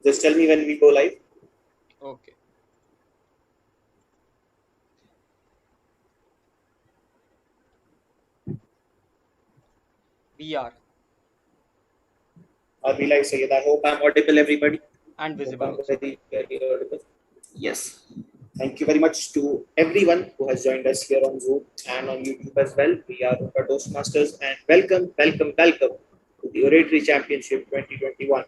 Just tell me when we go live. Okay. We are Are we live, Sayed? I hope I'm audible, everybody. and Hope visible I'm also. very, very audible. Yes. Thank you very much to everyone who has joined us here on Zoom and on YouTube as well. We are Ruka Toastmasters and welcome to the Oratory Championship 2021.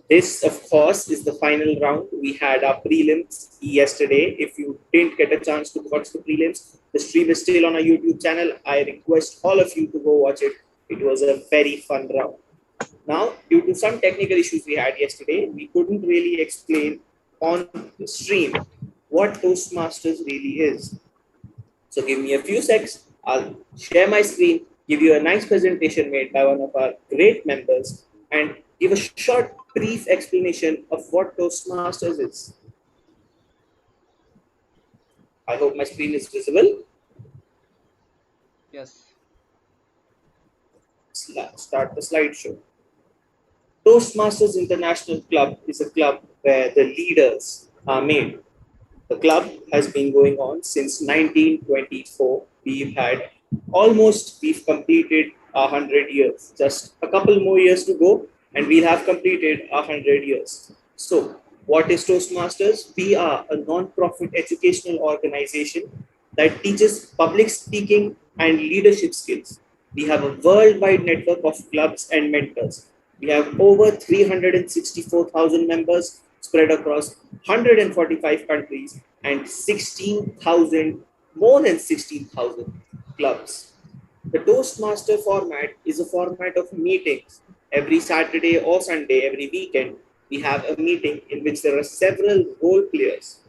This, of course, is the final round. We had our prelims yesterday. If you didn't get a chance to watch the prelims, the stream is still on our YouTube channel. I request all of you to go watch it. It was a very fun round. Now, due to some technical issues we had yesterday, we couldn't really explain on the stream what Toastmasters really is. So give me a few seconds. I'll share my screen, give you a nice presentation made by one of our great members, and give a short, brief explanation of what Toastmasters is. I hope my screen is visible. Yes. Start the slideshow. Toastmasters International Club is a club where the leaders are made. The club has been going on since 1924. We've completed 100 years. Just a couple more years to go, and we'll have completed 100 years. So, what is Toastmasters? We are a non-profit educational organization that teaches public speaking and leadership skills. We have a worldwide network of clubs and mentors. We have over 364,000 members spread across 145 countries and 16,000, more than 16,000 clubs. The Toastmaster format is a format of meetings. Every Saturday or Sunday, every weekend, we have a meeting in which there are several role players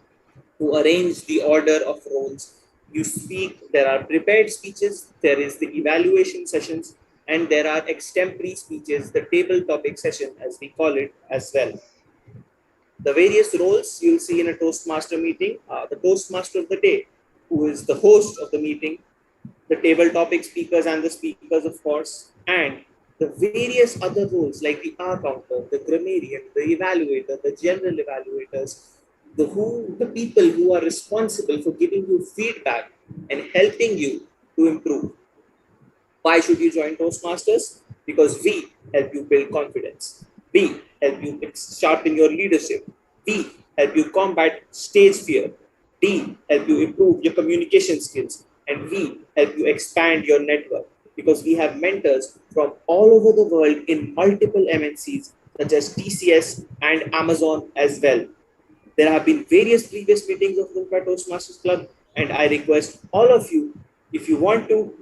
who arrange the order of roles. You speak, there are prepared speeches, there is the evaluation sessions, and there are extempore speeches, the table topic session, as we call it, as well. The various roles you'll see in a Toastmaster meeting are the Toastmaster of the day, who is the host of the meeting, the table topic speakers and the speakers, of course, and the various other roles like the R counter, the grammarian, the evaluator, the general evaluators, the people who are responsible for giving you feedback and helping you to improve. Why should you join Toastmasters? Because we help you build confidence. We help you sharpen your leadership. We help you combat stage fear. We help you improve your communication skills. And we help you expand your network because we have mentors from all over the world in multiple MNCs such as TCS and Amazon as well. There have been various previous meetings of the Toastmasters Club, and I request all of you, if you want to,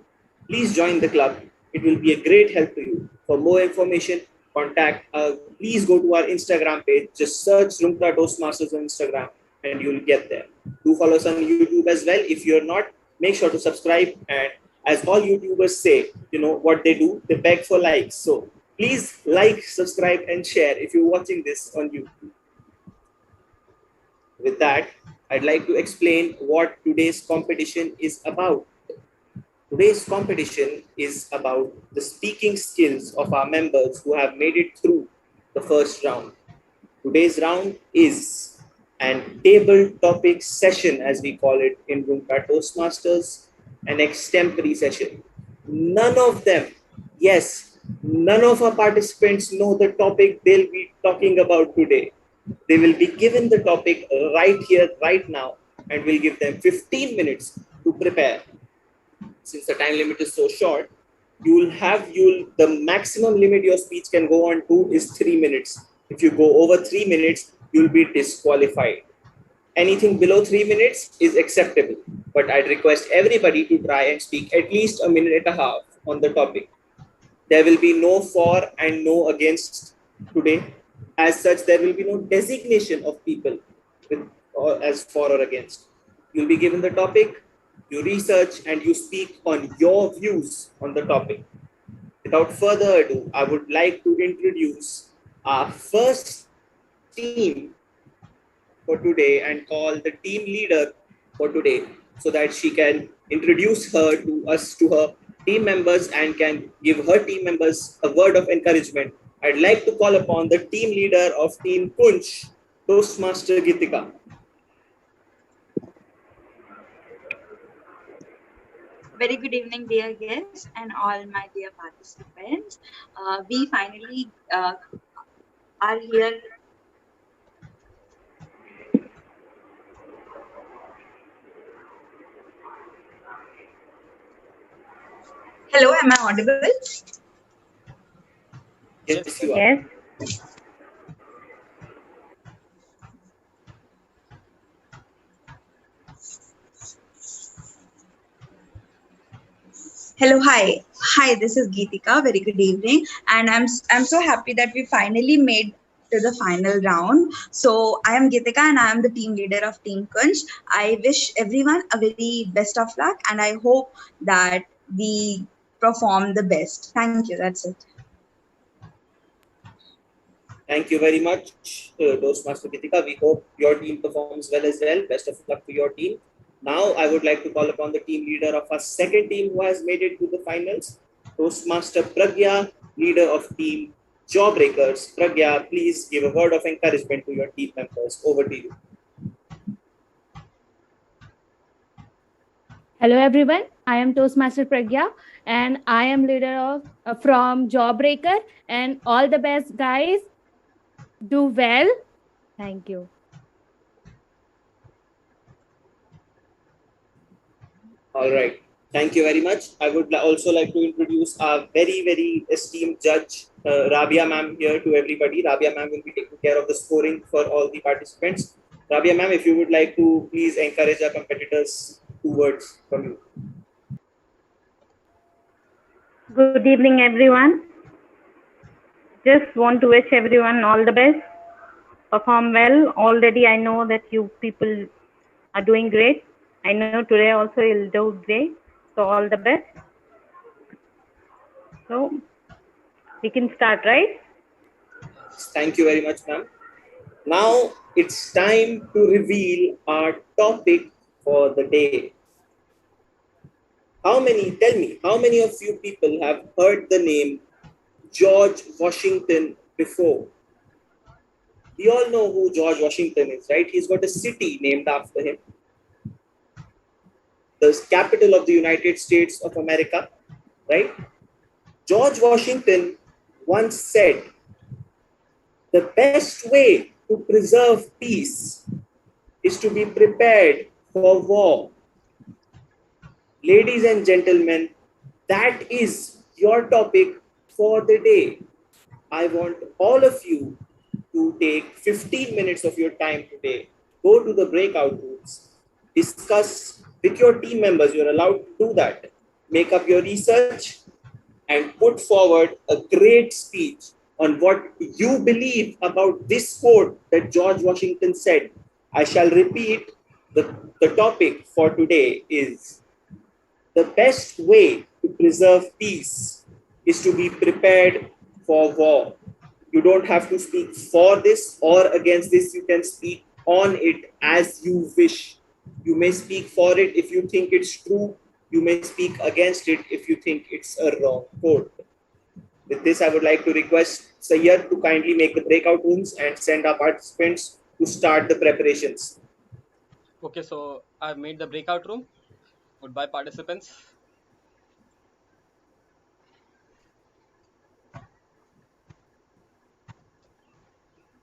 please join the club. It will be a great help to you. For more information, please go to our Instagram page. Just search Rumka Toastmasters on Instagram and you'll get there. Do follow us on YouTube as well. If you're not, make sure to subscribe. And as all YouTubers say, you know what they do? They beg for likes. So please like, subscribe, and share if you're watching this on YouTube. With that, I'd like to explain what today's competition is about. Today's competition is about the speaking skills of our members who have made it through the first round. Today's round is an table topic session, as we call it in Roomka Toastmasters, an extempore session. None of them, yes, none of our participants know the topic they'll be talking about today. They will be given the topic right here, right now, and we'll give them 15 minutes to prepare. Since the time limit is so short, the maximum limit your speech can go on to is 3 minutes. If you go over 3 minutes, you'll be disqualified. Anything below 3 minutes is acceptable, but I'd request everybody to try and speak at least a minute and a half on the topic. There will be no for and no against today. As such, there will be no designation of people as for or against. You'll be given the topic, you research, and you speak on your views on the topic. Without further ado, I would like to introduce our first team for today and call the team leader for today so that she can introduce her to us, to her team members, and can give her team members a word of encouragement I'd like to call upon the team leader of Team Kunch, Toastmaster Gitika. Very good evening, dear guests and all my dear participants. We finally are here. Hello, am I audible? Yes, you are. Yes. Hello, hi. This is Geetika. Very good evening, and I'm so happy that we finally made to the final round. So I am Geetika, and I am the team leader of Team Kunch. I wish everyone a very best of luck, and I hope that we perform the best. Thank you. That's it. Thank you very much, Toastmaster Gitika. We hope your team performs well as well. Best of luck to your team. Now, I would like to call upon the team leader of our second team who has made it to the finals, Toastmaster Pragya, leader of Team Jawbreakers. Pragya, please give a word of encouragement to your team members. Over to you. Hello everyone. I am Toastmaster Pragya and I am leader of from Jawbreaker and all the best guys. Do well. Thank you. All right. Thank you very much. I would also like to introduce our very, very esteemed judge, Rabia ma'am, here to everybody. Rabia ma'am will be taking care of the scoring for all the participants. Rabia ma'am, if you would like to please encourage our competitors, 2 words from you. Good evening everyone. Just want to wish everyone all the best. Perform well. Already I know that you people are doing great. I know today also you'll do great. So all the best. So we can start, right? Thank you very much, ma'am. Now it's time to reveal our topic for the day. Tell me, how many of you people have heard the name George Washington before? We all know who George Washington is, right? He's got a city named after him, the capital of the United States of America, right? George Washington once said, the best way to preserve peace is to be prepared for war. Ladies and gentlemen, that is your topic for the day. I want all of you to take 15 minutes of your time today. Go to the breakout rooms, discuss with your team members. You're allowed to do that. Make up your research and put forward a great speech on what you believe about this quote that George Washington said. I shall repeat the topic for today is the best way to preserve peace is to be prepared for war. You don't have to speak for this or against this. You can speak on it as you wish. You may speak for it if you think it's true. You may speak against it if you think it's a wrong quote. With this, I would like to request Sayyad to kindly make the breakout rooms and send our participants to start the preparations. Okay, so I've made the breakout room. Goodbye, participants.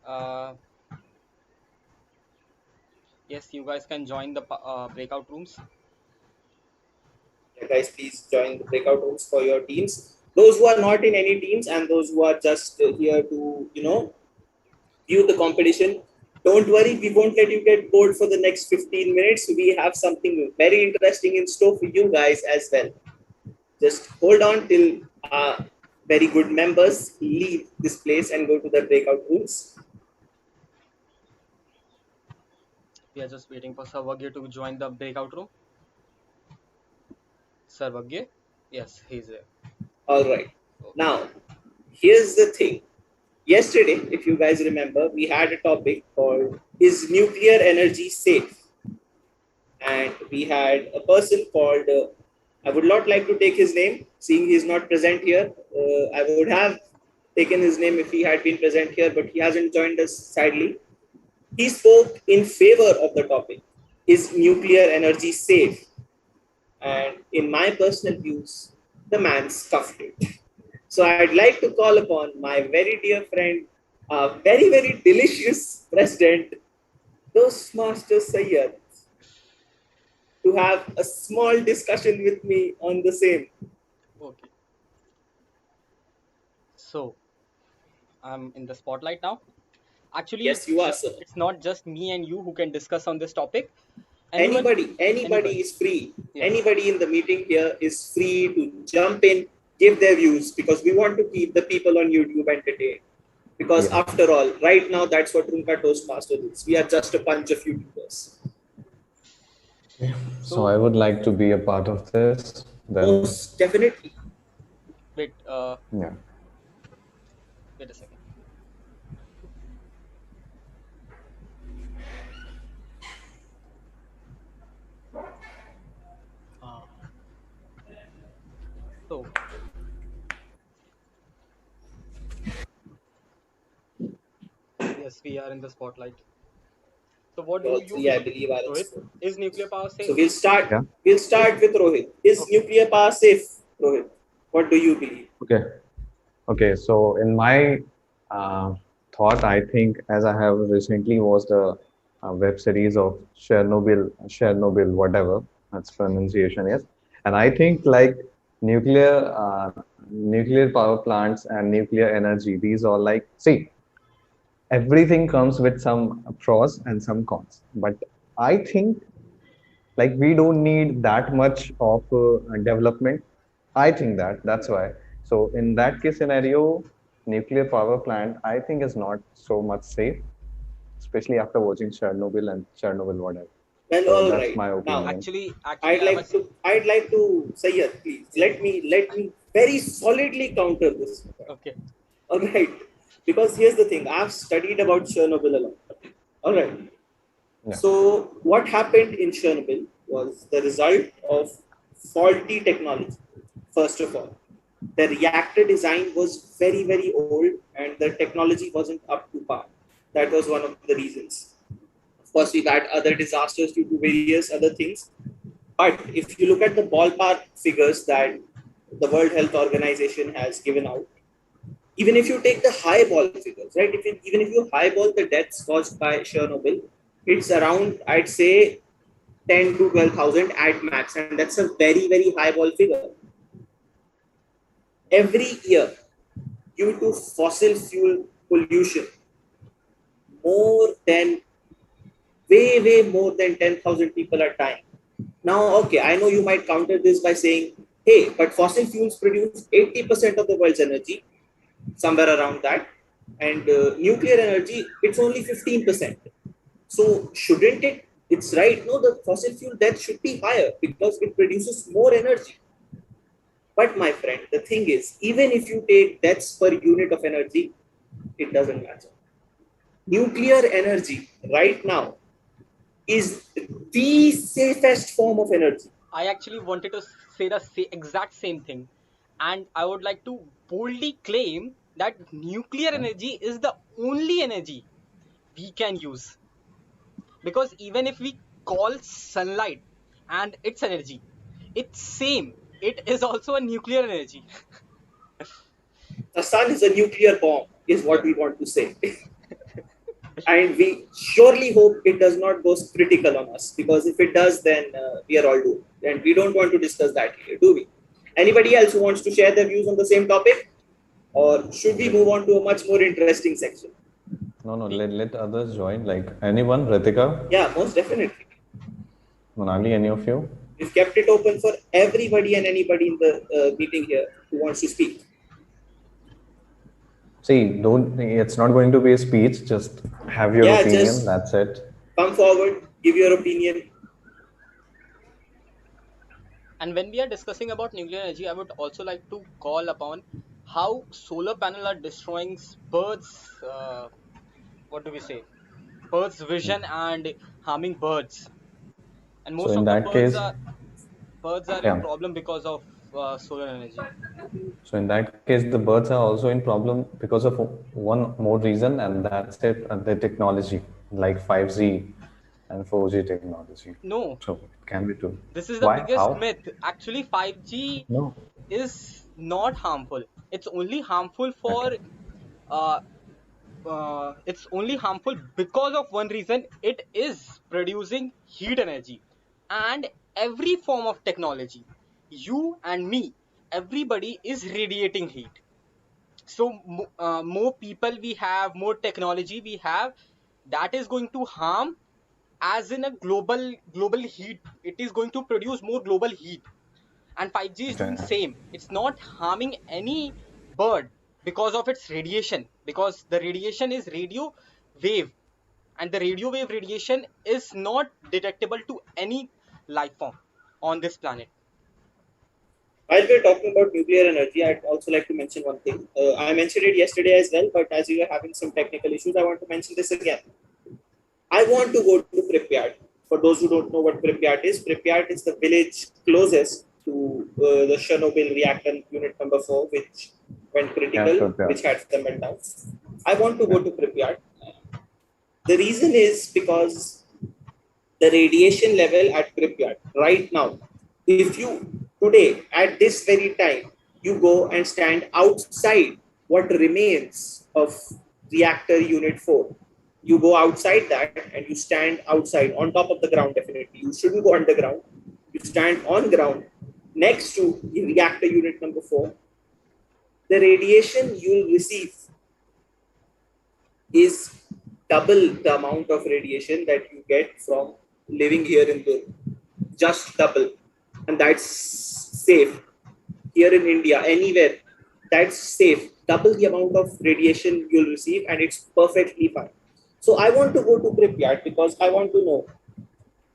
Uh, yes, you guys can join the breakout rooms. Yeah, guys, please join the breakout rooms for your teams. Those who are not in any teams and those who are just here to, view the competition, don't worry, we won't let you get bored for the next 15 minutes. We have something very interesting in store for you guys as well. Just hold on till very good members leave this place and go to the breakout rooms. We are just waiting for Sarvagya to join the breakout room. Sarvagya? Yes, he's there. All right. Okay. Now, here's the thing. Yesterday, if you guys remember, we had a topic called Is Nuclear Energy Safe? And we had a person called, I would not like to take his name, seeing he is not present here. I would have taken his name if he had been present here, but he hasn't joined us sadly. He spoke in favor of the topic. Is nuclear energy safe? And in my personal views, the man scuffed it. So I'd like to call upon my very dear friend, very, very delicious president, Toastmaster Sayyad, to have a small discussion with me on the same. Okay. So I'm in the spotlight now. Actually, Yes, you are, sir. it's not just me and you who can discuss on this topic. Anyone, Anybody is free. Yeah. Anybody in the meeting here is free to jump in, give their views, because we want to keep the people on YouTube entertained. Because after all, right now, that's what Runka Toastmaster is. We are just a bunch of YouTubers. So I would like to be a part of this. Then, Most definitely. Wait, yeah. wait a second. So, yes, we are in the spotlight. So, what do you Yeah, I believe, believe I Rohit? Is nuclear power safe? So we'll start. Yeah. We'll start with Rohit. Is nuclear power safe, Rohit? What do you believe? Okay. Okay. So in my thought, I think as I have recently watched a web series of Chernobyl, whatever that's pronunciation is, and I think like nuclear power plants and nuclear energy, these are like, see, everything comes with some pros and some cons, but I think like we don't need that much of development. I think that's why. So in that case scenario, nuclear power plant I think is not so much safe, especially after watching Chernobyl whatever. Well, So all that's right. my Now, opinion. Actually, I'd like to say yes, please. Let me very solidly counter this. Okay. All right. Because here's the thing. I've studied about Chernobyl a lot. All right. Yeah. So what happened in Chernobyl was the result of faulty technology. First of all, the reactor design was very, very old and the technology wasn't up to par. That was one of the reasons. Of course, we've had other disasters due to various other things. But if you look at the ballpark figures that the World Health Organization has given out, even if you take the highball figures, right? Even if you highball the deaths caused by Chernobyl, it's around, I'd say, 10 to 12,000 at max, and that's a very, very highball figure. Every year, due to fossil fuel pollution, way more than 10,000 people are dying. Now, okay, I know you might counter this by saying, hey, but fossil fuels produce 80% of the world's energy, somewhere around that. And nuclear energy, it's only 15%. So shouldn't it? It's right. No, the fossil fuel death should be higher because it produces more energy. But my friend, the thing is, even if you take deaths per unit of energy, it doesn't matter. Nuclear energy right now is the safest form of energy. I actually wanted to say the exact same thing. And I would like to boldly claim that nuclear energy is the only energy we can use. Because even if we call sunlight and its energy, it's same. It is also a nuclear energy. The sun is a nuclear bomb, is what we want to say. And we surely hope it does not go critical on us, because if it does, then we are all doomed. And we don't want to discuss that here, do we? Anybody else who wants to share their views on the same topic? Or should we move on to a much more interesting section? No, let others join. Like anyone, Ritika, Yeah, most definitely. Monali, any of you? We've kept it open for everybody and anybody in the meeting here who wants to speak. See, it's not going to be a speech. Just have your opinion. Just that's it. Come forward, give your opinion. And when we are discussing about nuclear energy, I would also like to call upon how solar panels are destroying birds. What do we say? Birds' vision and harming birds. And most So in of the that case, birds are in yeah. problem because of solar energy. So in that case, the birds are also in problem because of one more reason, and that's it, the technology, like 5G and 4G technology. No, So it can be true. this is the Why? biggest How? myth. Actually, 5G No. is not harmful. It's only harmful for Okay. uh, it's only harmful because of one reason. It is producing heat energy, and every form of technology, you and me, everybody is radiating heat. So more people we have, more technology we have, that is going to harm, as in a global heat. It is going to produce more global heat, and 5G is doing Okay. same. It's not harming any bird because of its radiation, because the radiation is radio wave, and the radio wave radiation is not detectable to any life form on this planet. While we're talking about nuclear energy, I'd also like to mention one thing. I mentioned it yesterday as well, but as we are having some technical issues, I want to mention this again. I want to go to Pripyat. For those who don't know what Pripyat is the village closest to the Chernobyl reactor unit number 4, which went Yeah, critical, sure. Yeah. which had the meltdowns. I want to Yeah. go to Pripyat. The reason is because the radiation level at Pripyat right now, if you today at this very time you go and stand outside what remains of reactor unit 4, you go outside that and you stand outside on top of the ground. Definitely you shouldn't go underground, you stand on ground next to the reactor unit number 4. The radiation you'll receive is double the amount of radiation that you get from living here in Durg. Just double. And that's safe. Here in India, anywhere, that's safe. Double the amount of radiation you'll receive, and it's perfectly fine. So I want to go to Pripyat because I want to know,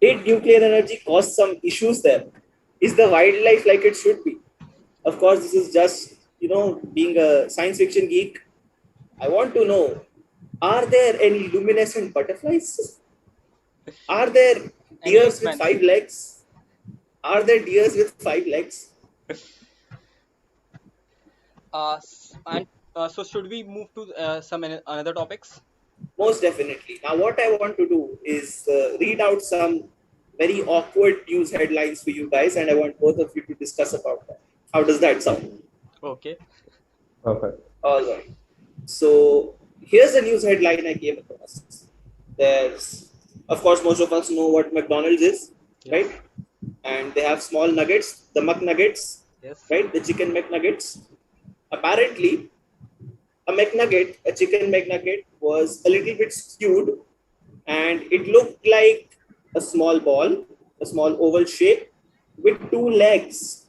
did nuclear energy cause some issues there? Is the wildlife like it should be? Of course, this is just, being a science fiction geek, I want to know, are there any luminescent butterflies? Are there deers with Enlistment. 5 legs? Are there deers with 5 legs? And so should we move to some another topics? Most definitely. Now, what I want to do is read out some very awkward news headlines for you guys, and I want both of you to discuss about that. How does that sound? Okay. Perfect. All right. So, here's a news headline I came across. There's, of course, most of us know what McDonald's is, Yes. right? And they have small nuggets, the McNuggets, Yes. right? The chicken McNuggets. Apparently, a chicken McNugget was a little bit skewed, and it looked like a small ball, a small oval shape with 2 legs.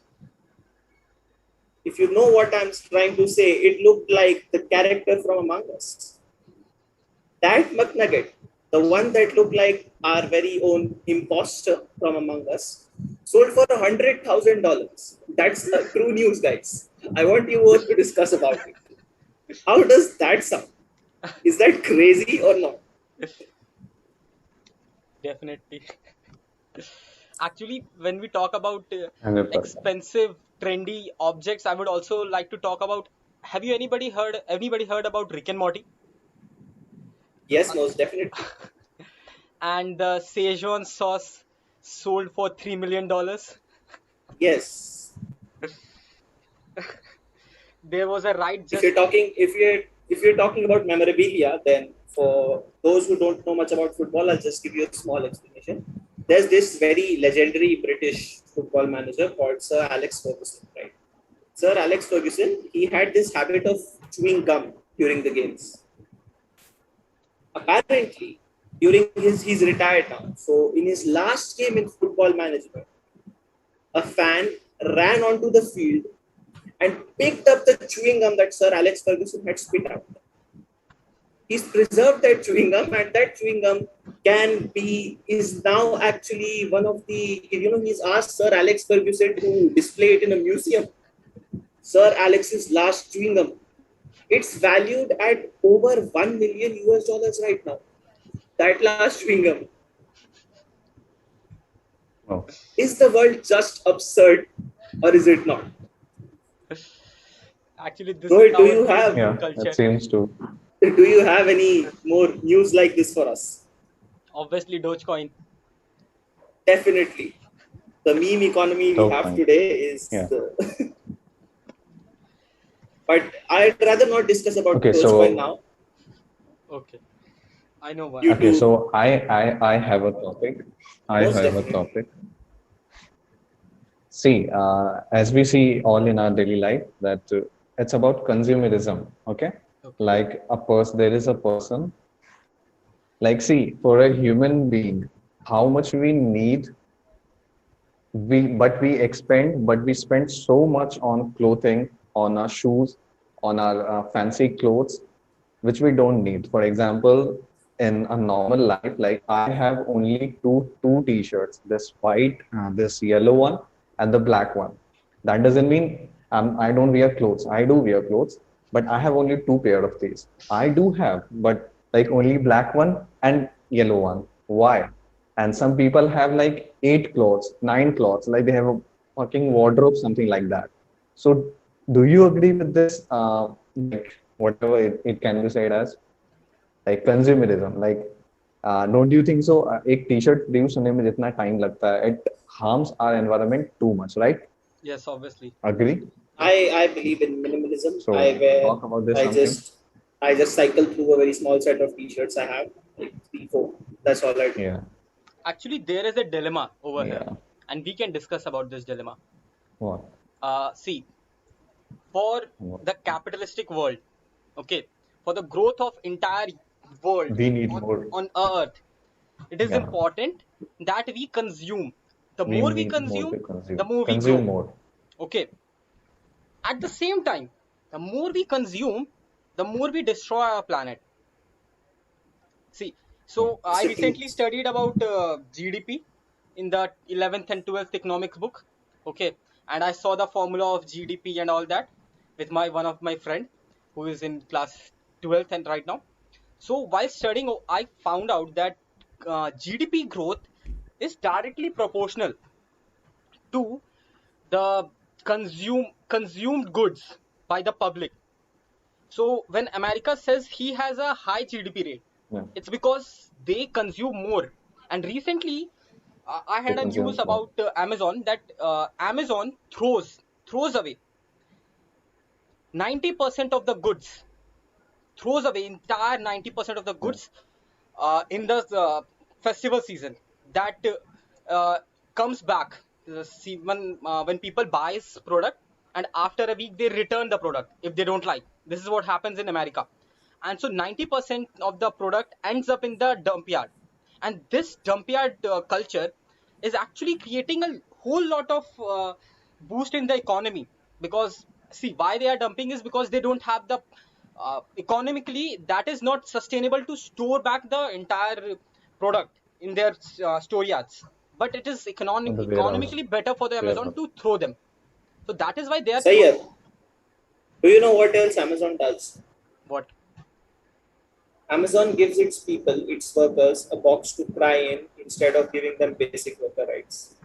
If you know what I'm trying to say, it looked like the character from Among Us. That McNugget, the one that looked like our very own imposter from Among Us, sold for $100,000. That's the true news, guys. I want you both to discuss about it. How does that sound? Is that crazy or not? Definitely. Actually, when we talk about 100%. expensive, trendy objects, I would also like to talk about. Have you anybody heard about Rick and Morty Yes, most definitely. and the Szechuan sauce sold for $3 million? Yes. There was a right If just you're talking, if you're talking about memorabilia, then for those who don't know much about football, I'll just give you a small explanation. There's this very legendary British football manager called Sir Alex Ferguson, right? Sir Alex Ferguson, he had this habit of chewing gum during the games. Apparently, during he's retired now. So in his last game in football management, a fan ran onto the field and picked up the chewing gum that Sir Alex Ferguson had spit out. He's preserved that chewing gum, and that chewing gum is now actually one of the, he's asked Sir Alex Ferguson to display it in a museum. Sir Alex's last chewing gum. It's valued at over $1 million US right now. That last chewing gum. Oh. Is the world just absurd? or is it not? Actually, this is Rohit, do our you have Facebook Yeah, culture. it seems to. do you have any more news like this for us? Obviously, Dogecoin. Definitely. The meme economy we have Dogecoin. today is Yeah. the but I'd rather not discuss about Okay, Dogecoin so now Okay, I know why. due okay, to so I have a topic. I most have a definitely. topic. See, as we see all in our daily life, that it's about consumerism. Okay, Okay. like a person, there is a person. Like, see, for a human being, how much we need, but we spend so much on clothing, on our shoes, on our fancy clothes, which we don't need. For example, in a normal life, like I have only two t-shirts, this white, this yellow one, and the black one. That doesn't mean I don't wear clothes. I do wear clothes, but I have only two pair of these. I do have, but like only black one and yellow one. Why? And some people have like eight clothes, nine clothes, like they have a fucking wardrobe, something like that. So, do you agree with this? Like whatever it can be said as, like consumerism. Like, don't you think so? एक t-shirt produce होने में जितना time लगता है, it harms our environment too much, right? Yes, obviously. Agree? I believe in minimalism. So I wear talk about this I something. just I just cycle through a very small set of t-shirts I have, like 3, 4. That's all I do. Yeah, Actually, there is a dilemma over here, yeah. and we can discuss about this dilemma. What? See, for What? the capitalistic world, okay, for the growth of entire world We need more. on Earth, it is Yeah, important that we consume. The we more we need more consume, to consume. the more we Consume grow. more. Okay. At the same time, the more we consume, the more we destroy our planet. See, so I So true. recently studied about GDP in the 11th and 12th economics book. Okay, and I saw the formula of GDP and all that with my one of my friend who is in class 12th and right now. So while studying, I found out that GDP growth is directly proportional to the consumed goods by the public. So when America says he has a high GDP rate, Yeah, it's because they consume more. And recently, I they had a consume news more. about Amazon that Amazon throws away 90% of the goods, throws away entire 90% of the Yeah. goods in the festival season. That comes back. See, when people buys product and after a week they return the product if they don't like. This is what happens in America, and so 90% of the product ends up in the dump yard, and this dump yard culture is actually creating a whole lot of boost in the economy because see why they are dumping is because they don't have the economically that is not sustainable to store back the entire product in their store yards, but it is On the warehouse. economically better for the Amazon Warehouse. to throw them, so that is why they are Sayyid, throwing. do you know what else Amazon does? What? Amazon gives its people, its workers, a box to cry in instead of giving them basic worker rights.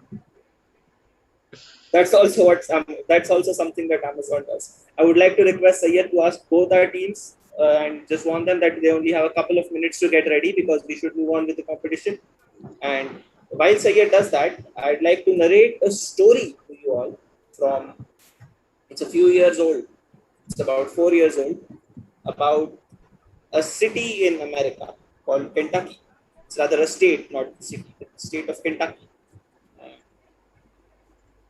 That's also something that Amazon does. I would like to request Sayyid to ask both our teams and just warn them that they only have a couple of minutes to get ready because we should move on with the competition. And while Sayyid does that, I'd like to narrate a story to you all from it's a few years old. It's about 4 years old about a city in America called Kentucky. It's rather a state, not a city, the state of Kentucky.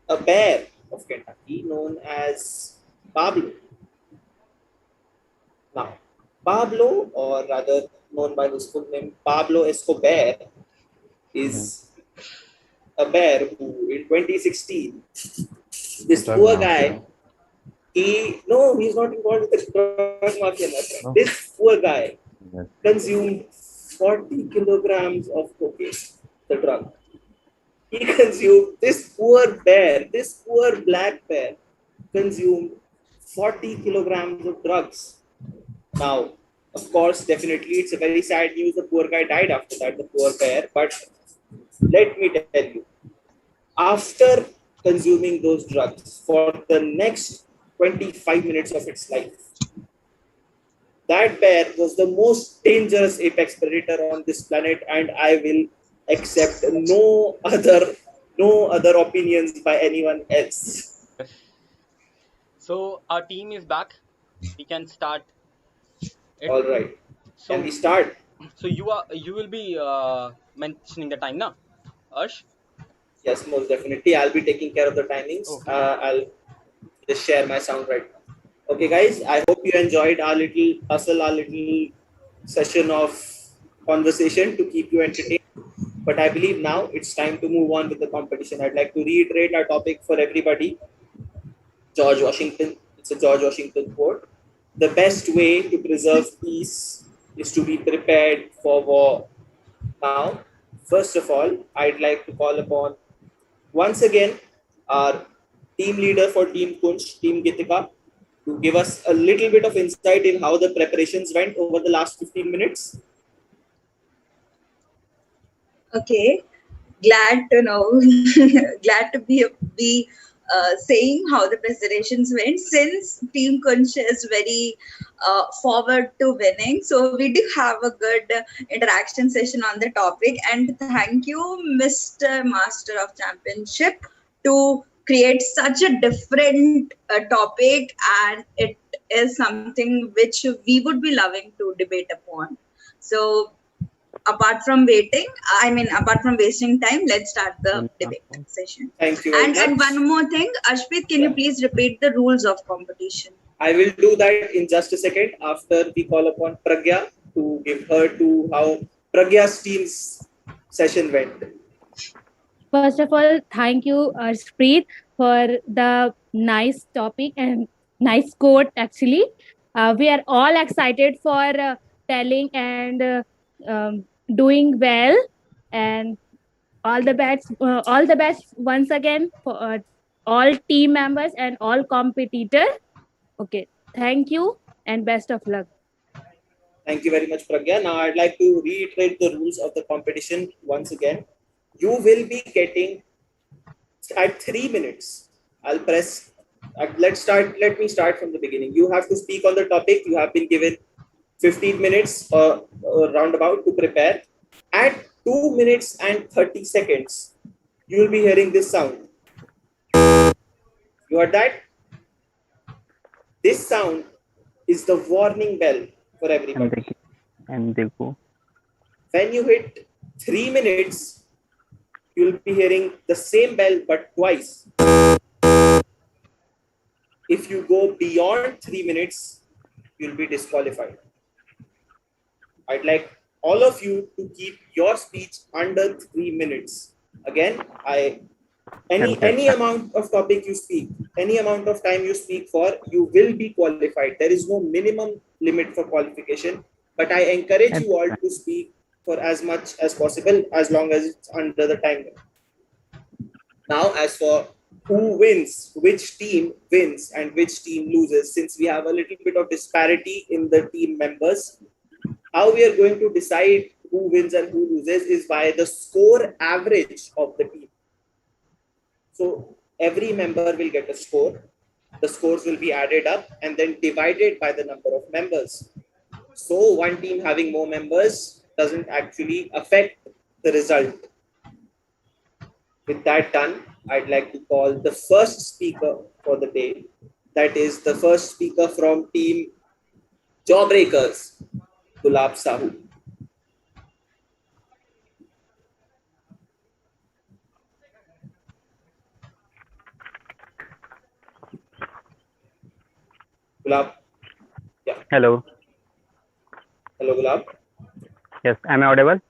A bear of Kentucky known as Pablo. Now, Pablo, or rather known by his full name, Pablo Escobar, is a bear who in 2016, this Drug poor mafia. guy, he's not involved with the drug mafia, my friend. No. This poor guy Yeah. consumed 40 kilograms of cocaine, the drug. He consumed, this poor black bear consumed 40 kilograms of drugs. Now, of course, definitely, it's a very sad news. The poor guy died after that, the poor bear. But let me tell you, after consuming those drugs for the next 25 minutes of its life. That bear was the most dangerous apex predator on this planet, and I will accept no other opinions by anyone else. So our team is back. We can start it. All right. Can we So start? so you will be mentioning the time now, Ash? Yes, most definitely. I'll be taking care of the timings. Okay. I'll just share my sound right now. Okay, guys, I hope you enjoyed our little hustle, our little session of conversation to keep you entertained. But I believe now it's time to move on with the competition. I'd like to reiterate our topic for everybody. George Washington. It's a George Washington quote. The best way to preserve peace is to be prepared for war. Now, first of all, I'd like to call upon once again our team leader for Team Kunsh, Team Gitika, to give us a little bit of insight in how the preparations went over the last 15 minutes. Okay, glad to know. Glad to be saying how the presentations went, since Team Kunsh is very forward to winning. So we do have a good interaction session on the topic. And thank you, Mr. Master of Championship, to create such a different topic, and it is something which we would be loving to debate upon. So apart from wasting time, let's start the debate session. Thank you very And much. one more thing, Ashpit, can you please repeat the rules of competition? I will do that in just a second after we call upon Pragya to give her to how Pragya's team's session went. First of all, thank you, Arshpreet, for the nice topic and nice quote. Actually, we are all excited for telling and doing well, and all the best once again for all team members and all competitors. Okay, thank you and best of luck. Thank you very much, Pragya. Now, I'd like to reiterate the rules of the competition once again. You will be getting at 3 minutes. I'll press. Let me start from the beginning. You have to speak on the topic. You have been given 15 minutes roundabout to prepare. At 2 minutes and 30 seconds, you will be hearing this sound. You heard that? This sound is the warning bell for everybody. When you hit 3 minutes, you'll be hearing the same bell but twice. If you go beyond 3 minutes, you'll be disqualified. I'd like all of you to keep your speech under 3 minutes. Again, any amount of topic you speak, any amount of time you speak for, you will be qualified. There is no minimum limit for qualification, but I encourage you all to speak for as much as possible, as long as it's under the time limit. Now, as for who wins, which team wins and which team loses, since we have a little bit of disparity in the team members, how we are going to decide who wins and who loses is by the score average of the team. So every member will get a score. The scores will be added up and then divided by the number of members. So one team having more members doesn't actually affect the result. With that done, I'd like to call the first speaker for the day. That is the first speaker from Team Jawbreakers, Gulab Sahu. Gulab. Yeah. Hello. Hello, Gulab. Yes, am I audible?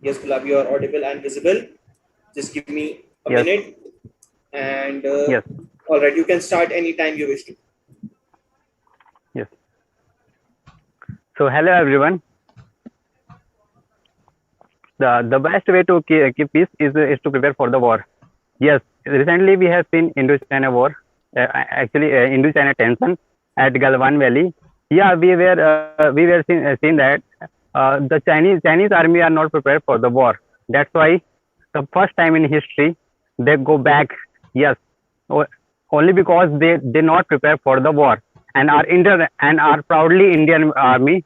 Yes, Gulab, you are audible and visible. Just give me a minute. And yes. All right, you can start anytime you wish to. Yes. So, hello everyone. The best way to keep peace is to prepare for the war. Yes, recently we have seen Indo-China war, Indo-China tension at Galwan Valley. Yeah, we were seeing that the Chinese army are not prepared for the war. That's why the first time in history they go back Yes, only because they not prepare for the war, and our proudly Indian army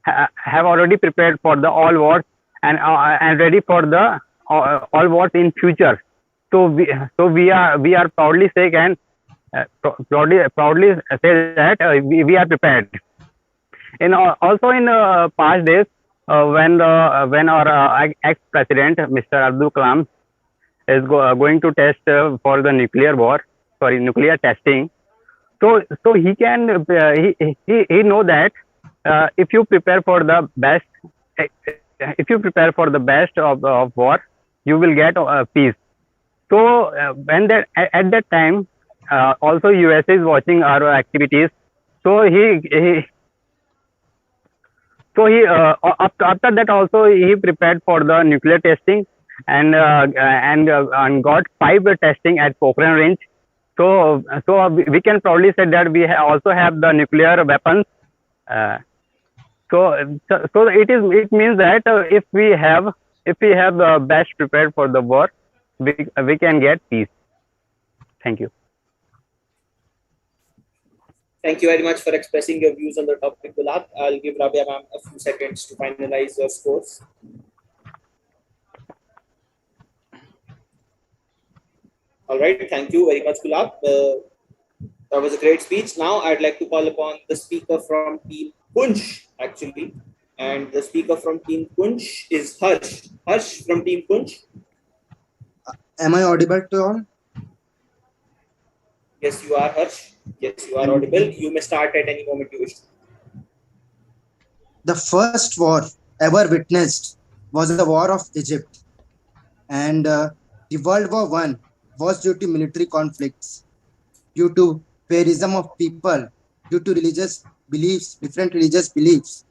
have already prepared for the all wars, and ready for the all wars in future. So we are proudly say, and proudly say that we are prepared. Also in past days, when our ex president Mr. Abdul Kalam is going to test for the nuclear testing. So he can he know that if you prepare for the best, uh, if you prepare for the best of war, you will get peace. So when at that time, also USA is watching our activities. So after that also he prepared for the nuclear testing, and got 5 testing at Pokhran range. So we can proudly say that we also have the nuclear weapons. Uh, so it means that if we have the best prepared for the war, we can get peace. Thank you. Thank you very much for expressing your views on the topic, Gulab. I'll give Rabia ma'am a few seconds to finalize your scores. All right, thank you very much, Gulab. That was a great speech. Now I'd like to call upon the speaker from Team Kunj, actually. And the speaker from Team Kunj is Harsh. Harsh from Team Kunj. Am I audible to all? Yes, you are, Harsh. Yes, you are audible. You may start at any moment you wish. The first war ever witnessed was the War of Egypt. And the World War I was due to military conflicts, due to fairism of people, due to religious beliefs, different religious beliefs.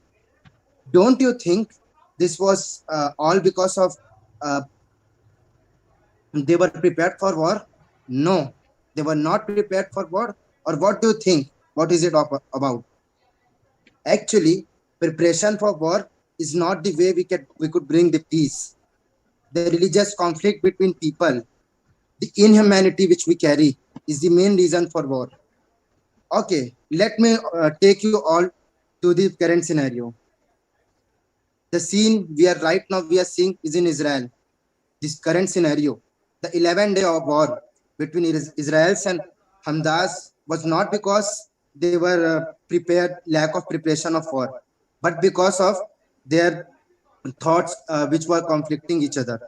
Don't you think this was all because of they were prepared for war? No, they were not prepared for war. Or what do you think? What is it about? Actually, preparation for war is not the way we could bring the peace. The religious conflict between people, the inhumanity which we carry is the main reason for war. Okay, let me take you all to the current scenario. The scene we are seeing is in Israel. This current scenario, the 11th day of war between Israel and Hamas was not because they were prepared, lack of preparation of war, but because of their thoughts which were conflicting each other.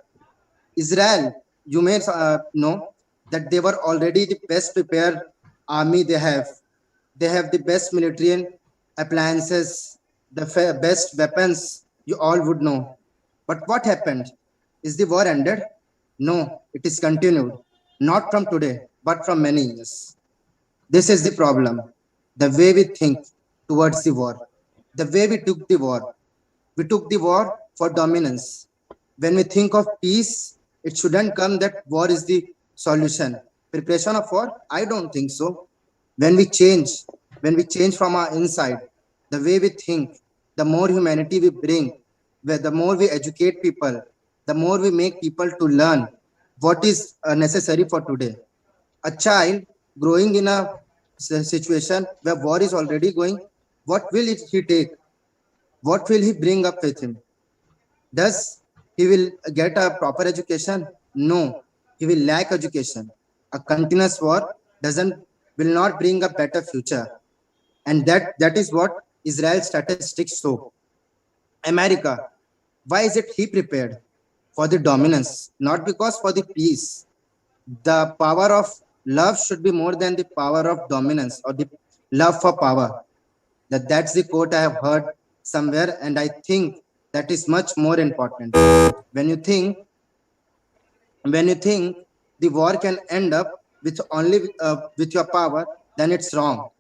Israel, you may know that they were already the best prepared army they have. They have the best military and appliances, the best weapons, you all would know. But what happened? Is the war ended? No, it is continued. Not from today, but from many years. This is the problem. The way we think towards the war, the way we took the war. We took the war for dominance. When we think of peace, it shouldn't come that war is the solution. Preparation of war? I don't think so. When we change from our inside, the way we think, the more humanity we bring, where the more we educate people, the more we make people to learn what is necessary for today. A child growing in a situation where war is already going, what will he take? What will he bring up with him? Does he will get a proper education? No, he will lack education. A continuous war will not bring a better future. And that is what Israel statistics show. America, why is it he prepared? For the dominance, not because for the peace. The power of love should be more than the power of dominance or the love for power. That's the quote I have heard somewhere, and I think that is much more important. When you think the war can end up with only with your power, then it's wrong.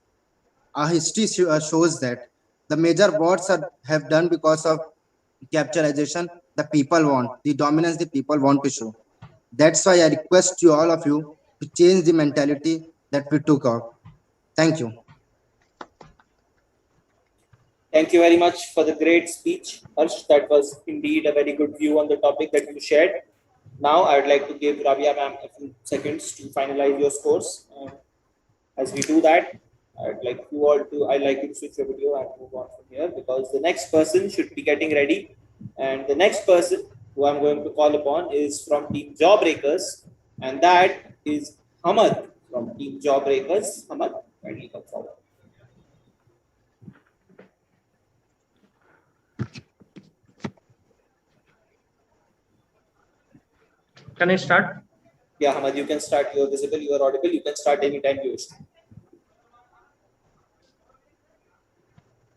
Our history shows that the major wars have done because of capitalization. The people want the dominance. The people want to show. That's why I request you, all of you, to change the mentality that we took out. Thank you. Thank you very much for the great speech, Harsh. That was indeed a very good view on the topic that you shared. Now, I would like to give Rabia ma'am a few seconds to finalize your scores. As we do that, I'd like you to switch your video and move on from here, because the next person should be getting ready. And the next person who I'm going to call upon is from Team Jawbreakers, and that is Hamad from Team Jawbreakers. Hamad, kindly come forward. Can I start? Yeah, Hamad, you can start. You are visible, you are audible. You can start anytime you wish.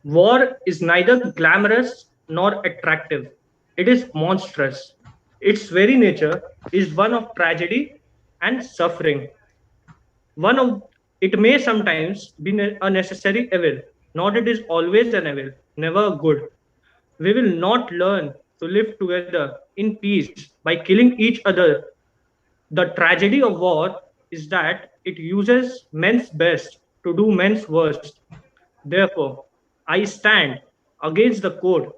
War is neither glamorous nor attractive. It is monstrous. Its very nature is one of tragedy and suffering. It may sometimes be a necessary evil, not it is always an evil, never a good. We will not learn to live together in peace by killing each other. The tragedy of war is that it uses men's best to do men's worst. Therefore, I stand against the quote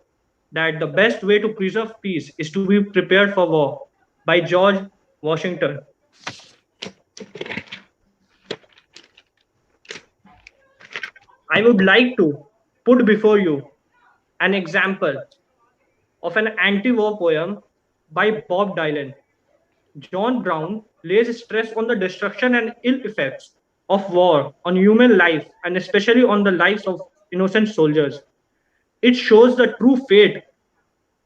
that the best way to preserve peace is to be prepared for war by George Washington. I would like to put before you an example of an anti-war poem by Bob Dylan. John Brown lays stress on the destruction and ill effects of war on human life, and especially on the lives of innocent soldiers. It shows the true fate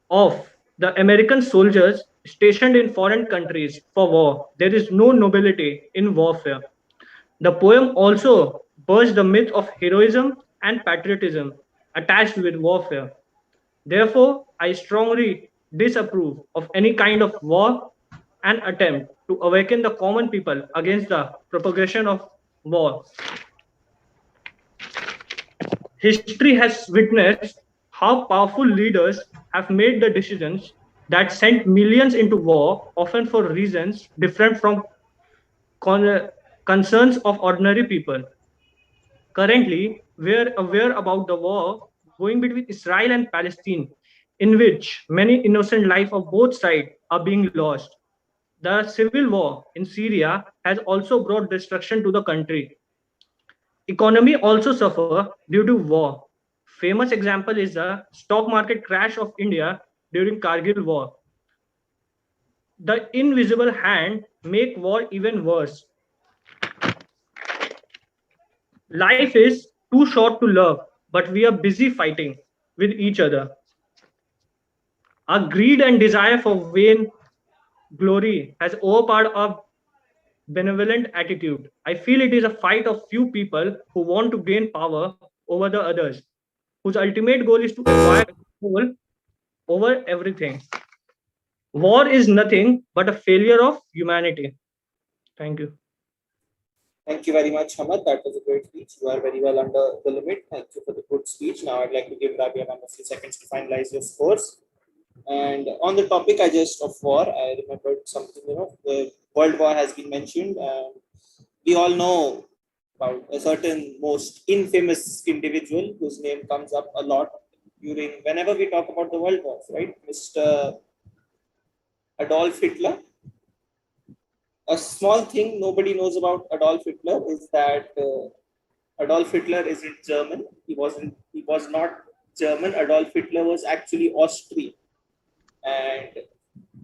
of the American soldiers stationed in foreign countries for war. There is no nobility in warfare. The poem also bursts the myth of heroism and patriotism attached with warfare. Therefore, I strongly disapprove of any kind of war and attempt to awaken the common people against the propagation of war. History has witnessed how powerful leaders have made the decisions that sent millions into war, often for reasons different from concerns of ordinary people. Currently, we are aware about the war going between Israel and Palestine, in which many innocent lives of both sides are being lost. The civil war in Syria has also brought destruction to the country. Economy also suffer due to war. Famous example is the stock market crash of India during Kargil war. The invisible hand make war even worse. Life is too short to love, but we are busy fighting with each other. Our greed and desire for vain glory has overpowered our benevolent attitude. I feel it is a fight of few people who want to gain power over the others, whose ultimate goal is to acquire control over everything. War is nothing but a failure of humanity. Thank you. Thank you very much, Hamad. That was a great speech. You are very well under the limit. Thank you for the good speech. Now, I'd like to give Rabia ma'am a few seconds to finalize your scores. And on the topic of war, I remembered something. The World War has been mentioned, and we all know about a certain most infamous individual whose name comes up a lot whenever we talk about the World Wars, right? Mr. Adolf Hitler. A small thing nobody knows about Adolf Hitler is that Adolf Hitler isn't German. He was not German. Adolf Hitler was actually Austrian. And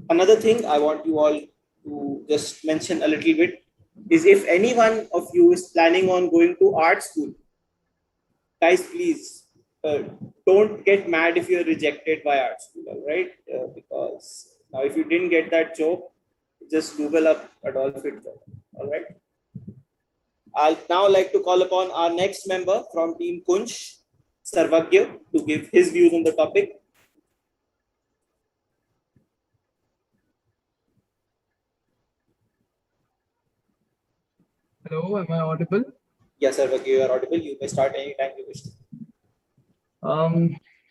another thing I want you all to just mention a little bit is, if any one of you is planning on going to art school, guys, please don't get mad if you're rejected by art school, all right? Because now if you didn't get that joke, just Google up Adolf Hitler, all right? I'll now like to call upon our next member from Team Kunj, Sarvagya, to give his views on the topic. Hello, am I audible? Yes, Sarvagya, you are audible. You may start anytime you wish.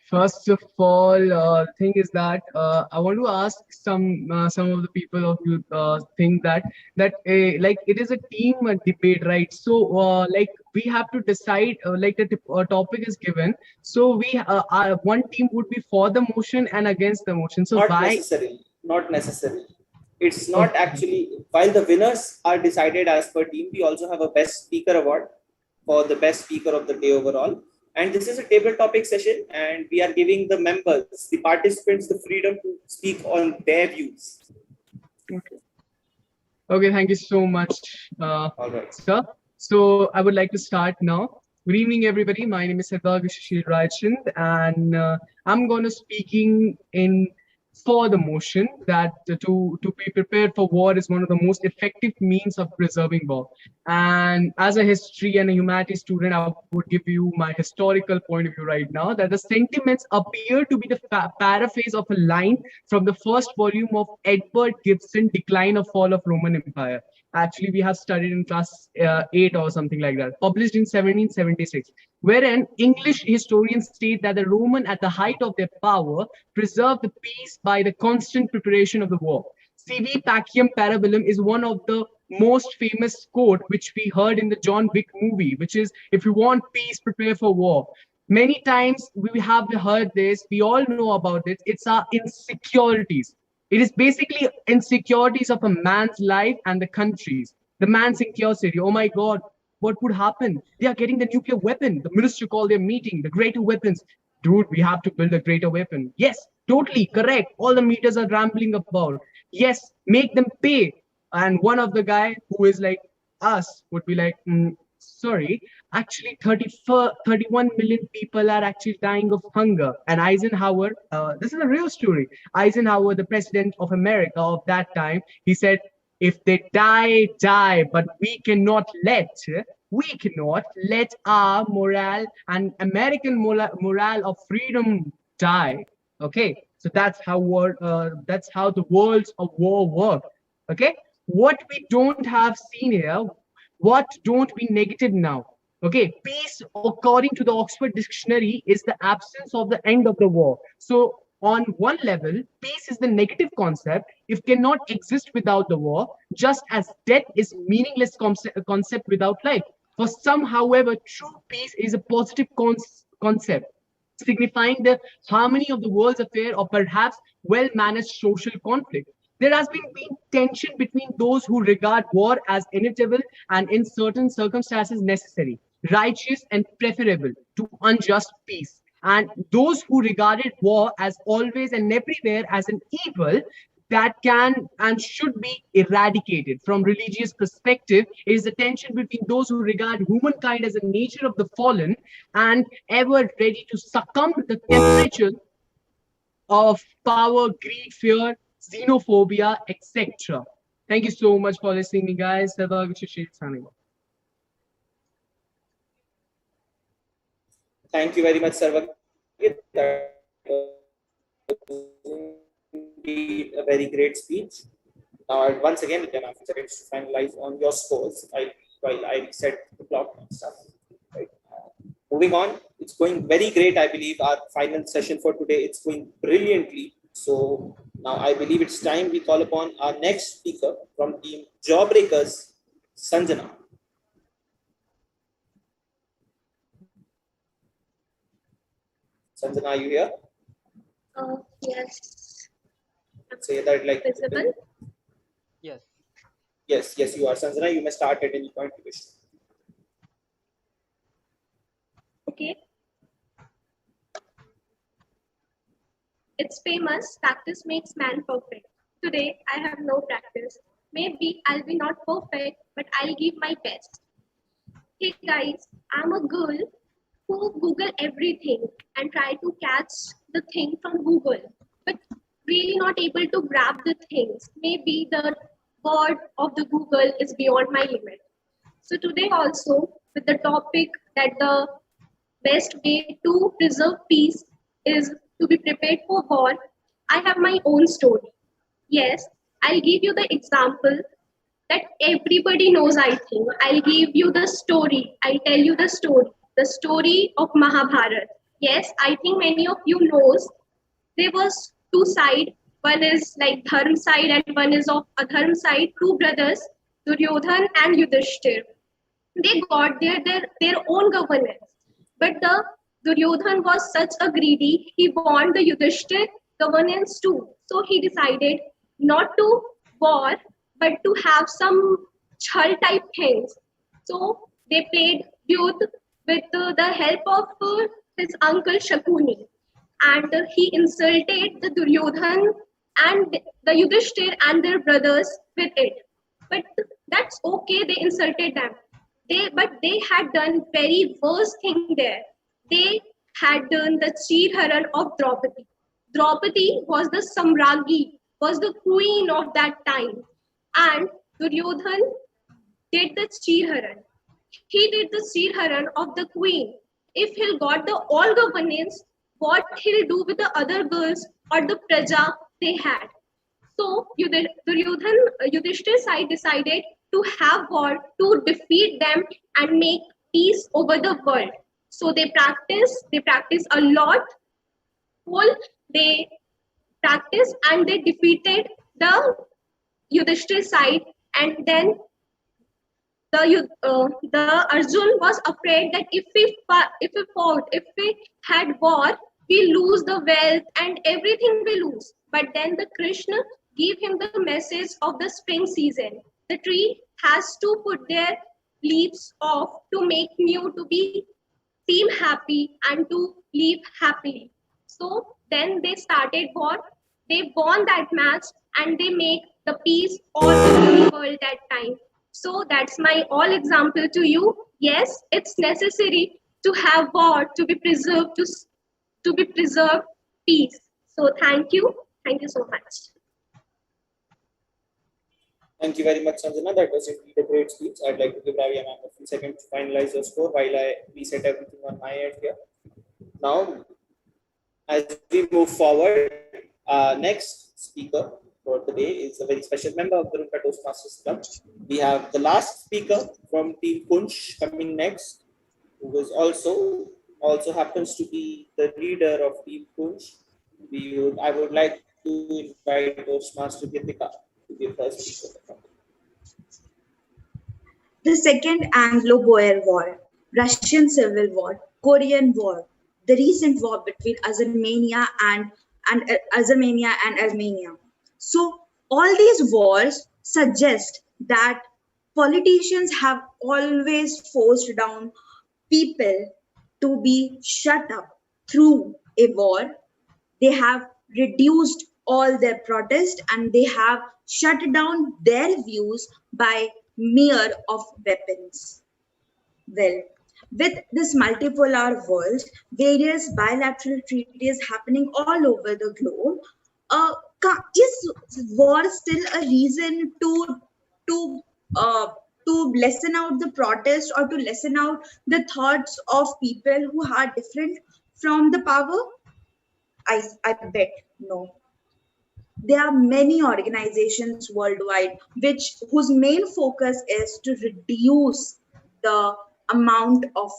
First of all, thing is that I want to ask some of the people of you think that like it is a team debate, right? So like we have to decide like the topic is given. So we one team would be for the motion and against the motion. So Not why? necessarily. Not necessarily. It's not actually, while the winners are decided as per team, we also have a best speaker award for the best speaker of the day overall. And this is a table topic session, and we are giving the members, the participants, the freedom to speak on their views. Okay, thank you so much, All right. sir. So I would like to start now. Good evening, everybody. My name is Siddharth Shishir Raichand, and I'm going to speaking in for the motion that to be prepared for war is one of the most effective means of preserving war. And as a history and a humanities student, I would give you my historical point of view right now that the sentiments appear to be the paraphrase of a line from the first volume of Edward Gibbon, Decline or Fall of Roman Empire. Actually, we have studied in class 8 or something like that, published in 1776, wherein English historians state that the Roman, at the height of their power, preserved the peace by the constant preparation of the war. Sivi Pacem Parabellum is one of the most famous quote which we heard in the John Wick movie, which is, if you want peace, prepare for war. Many times we have heard this, we all know about it, it's our insecurities. It is basically insecurities of a man's life and the country's. The man's insecurity. Oh my God, what would happen? They are getting the nuclear weapon. The minister called their meeting, the greater weapons. Dude, we have to build a greater weapon. Yes, totally correct. All the meters are rambling about. Yes, make them pay. And one of the guy who is like us would be like, sorry, actually 31 million people are actually dying of hunger. And Eisenhower, this is a real story. Eisenhower, the president of America of that time, he said, if they die, die, but we cannot let our morale and American morale of freedom die. Okay, so that's how the worlds of war work. Okay, what we don't have seen here, what don't we negative now? Okay, peace, according to the Oxford Dictionary, is the absence of the end of the war. So on one level, peace is the negative concept. It cannot exist without the war, just as death is meaningless concept without life. For some, however, true peace is a positive concept, signifying the harmony of the world's affair or perhaps well-managed social conflict. There has been tension between those who regard war as inevitable and in certain circumstances necessary, righteous and preferable to unjust peace, and those who regarded war as always and everywhere as an evil that can and should be eradicated. From religious perspective, it is the tension between those who regard humankind as a nature of the fallen and ever ready to succumb to the temperature of power, greed, fear, xenophobia, etc. Thank you so much for listening, me guys. Thank you very much, Sarvak. That was indeed a very great speech. Once again, we can have seconds to finalize on your scores while I reset the clock and stuff. Right. Moving on, it's going very great. I believe our final session for today, it's going brilliantly. So now I believe it's time we call upon our next speaker from team Jawbreakers, Sanjana. Sanjana, are you here? Yes. Say that like visible. Yes. Yes, you are. Sanjana, you may start at any point you wish. Okay. It's famous, practice makes man perfect. Today, I have no practice. Maybe I'll be not perfect, but I'll give my best. Hey guys, I'm a girl who Google everything and try to catch the thing from Google, but really not able to grab the things. Maybe the word of the Google is beyond my limit. So today also, with the topic that the best way to preserve peace is to be prepared for war, I have my own story. Yes, I'll give you the example that everybody knows, I think. I'll give you the story. I'll tell you the story of Mahabharata. Yes, I think many of you knows there was two sides. One is like Dharm side and one is of Adharm side. Two brothers, Duryodhan and Yudhishthir. They got their own governance. But the Duryodhan was such a greedy, he want the Yudhishthir governance too. So he decided not to war, but to have some chal type things. So they played youth with the help of his uncle Shakuni, and he insulted the Duryodhan and the Yudhishthir and their brothers with it. But that's okay, they insulted them. But they had done very worst thing there. They had done the Cheer Haran of Draupadi. Draupadi was the Samragi, was the queen of that time. And Duryodhan did the Cheer Haran. He did the Cheer Haran of the queen. If he got the all governance, what he'll do with the other girls or the praja they had. So Yudhishthir side decided to have war to defeat them and make peace over the world. So they practice a lot. They practiced and they defeated the Yudhishthir side, and then the Arjun was afraid that if we had war, we lose the wealth and everything we lose. But then the Krishna gave him the message of the spring season. The tree has to put their leaves off to make new, to be seem happy and to live happily. So then they started war. They won that match and they make the peace all over the world that time. So that's my all example to you. Yes, it's necessary to have war to be preserved, to be preserved peace. So thank you so much. Thank you very much, Sanjana. That was indeed a great speech. I'd like to give Ravi a few seconds to finalize your score while I reset everything on my end here. Now, as we move forward, next speaker for today is a very special member of the Runka Toastmasters Club. We have the last speaker from Team Kunj coming next, who is also happens to be the leader of Team Kunj. I would like to invite Toastmaster Gitika to give her speaker. The Second Anglo-Boer War, Russian Civil War, Korean War, the recent war between Armenia and Armenia. So all these wars suggest that politicians have always forced down people to be shut up through a war. They have reduced all their protest and they have shut down their views by mere of weapons. Well, with this multipolar world, various bilateral treaties happening all over the globe, is war still a reason to lessen out the protest or to lessen out the thoughts of people who are different from the power? I bet no. There are many organizations worldwide whose main focus is to reduce the amount of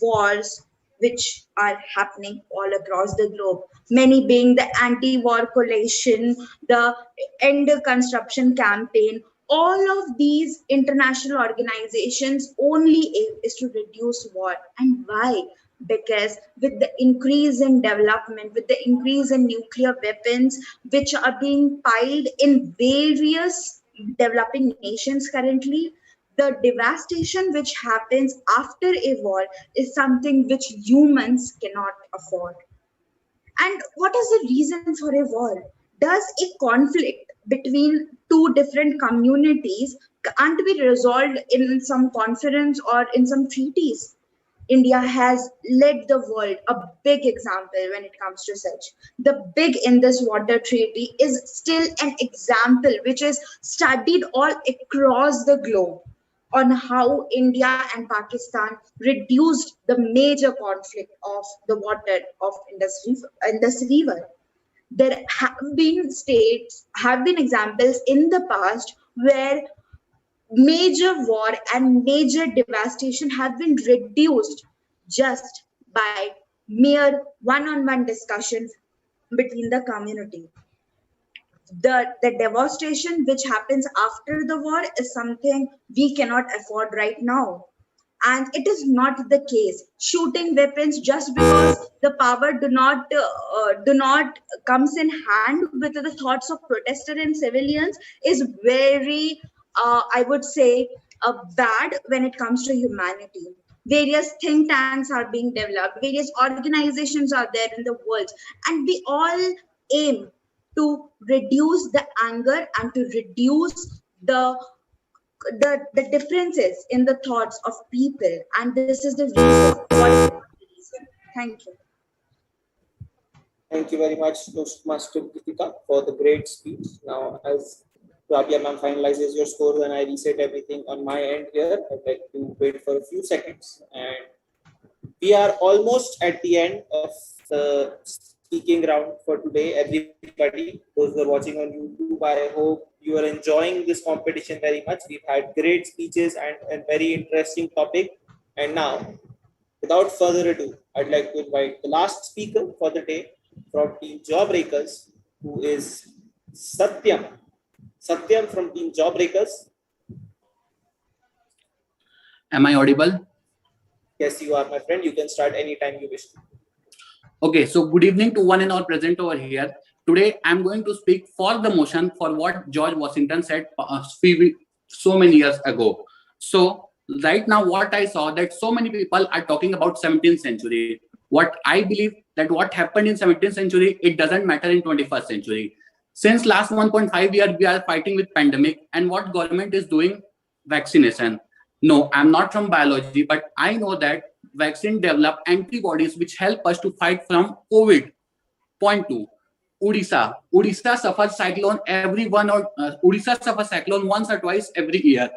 wars which are happening all across the globe. Many being the Anti-War Coalition, the End Construction Campaign. All of these international organizations only aim is to reduce war. And why? Because with the increase in development, with the increase in nuclear weapons, which are being piled in various developing nations currently, the devastation which happens after a war is something which humans cannot afford. And what is the reason for a war? Does a conflict between two different communities can't be resolved in some conference or in some treaties? India has led the world, a big example when it comes to such. The Big Indus Water Treaty is still an example which is studied all across the globe on how India and Pakistan reduced the major conflict of the water of Indus River. There have been examples in the past where major war and major devastation have been reduced just by mere one-on-one discussions between the community. The devastation which happens after the war is something we cannot afford right now. and it is not the case. Shooting weapons just because the power do not comes in hand with the thoughts of protesters and civilians is very I would say bad when it comes to humanity. Various think tanks are being developed, various organizations are there in the world, and we all aim to reduce the anger and to reduce the differences in the thoughts of people, and this is the reason. Thank you. Thank you very much, Toastmaster Kritika, for the great speech. Now, as Rabia ma'am finalizes your scores and I reset everything on my end here, I'd like to wait for a few seconds. And we are almost at the end of the speaking round for today. Everybody, those who are watching on YouTube, I hope you are enjoying this competition very much. We've had great speeches and a very interesting topic. And now, without further ado, I'd like to invite the last speaker for the day from Team Jawbreakers, who is Satyam. Satyam from Team Jawbreakers. Am I audible? Yes, you are, my friend. You can start anytime you wish to. Okay, so good evening to one and all present over here. Today, I'm going to speak for the motion for what George Washington said so many years ago. So right now, what I saw that so many people are talking about 17th century. What I believe that what happened in 17th century, it doesn't matter in 21st century. Since last 1.5 years, we are fighting with pandemic, and what government is doing, vaccination. No, I'm not from biology, but I know that vaccine develop antibodies which help us to fight from COVID. Point two, Odisha. Odisha suffers cyclone Odisha suffers cyclone once or twice every year.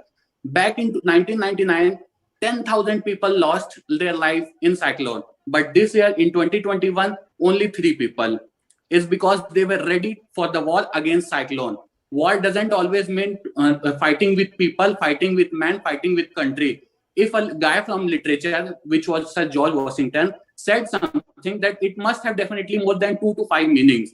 Back in 1999, 10,000 people lost their life in cyclone. But this year in 2021, only 3 people. Is because they were ready for the war against cyclone. War doesn't always mean fighting with people, fighting with man, fighting with country. If a guy from literature, which was Sir George Washington, said something that it must have definitely more than 2 to 5 meanings.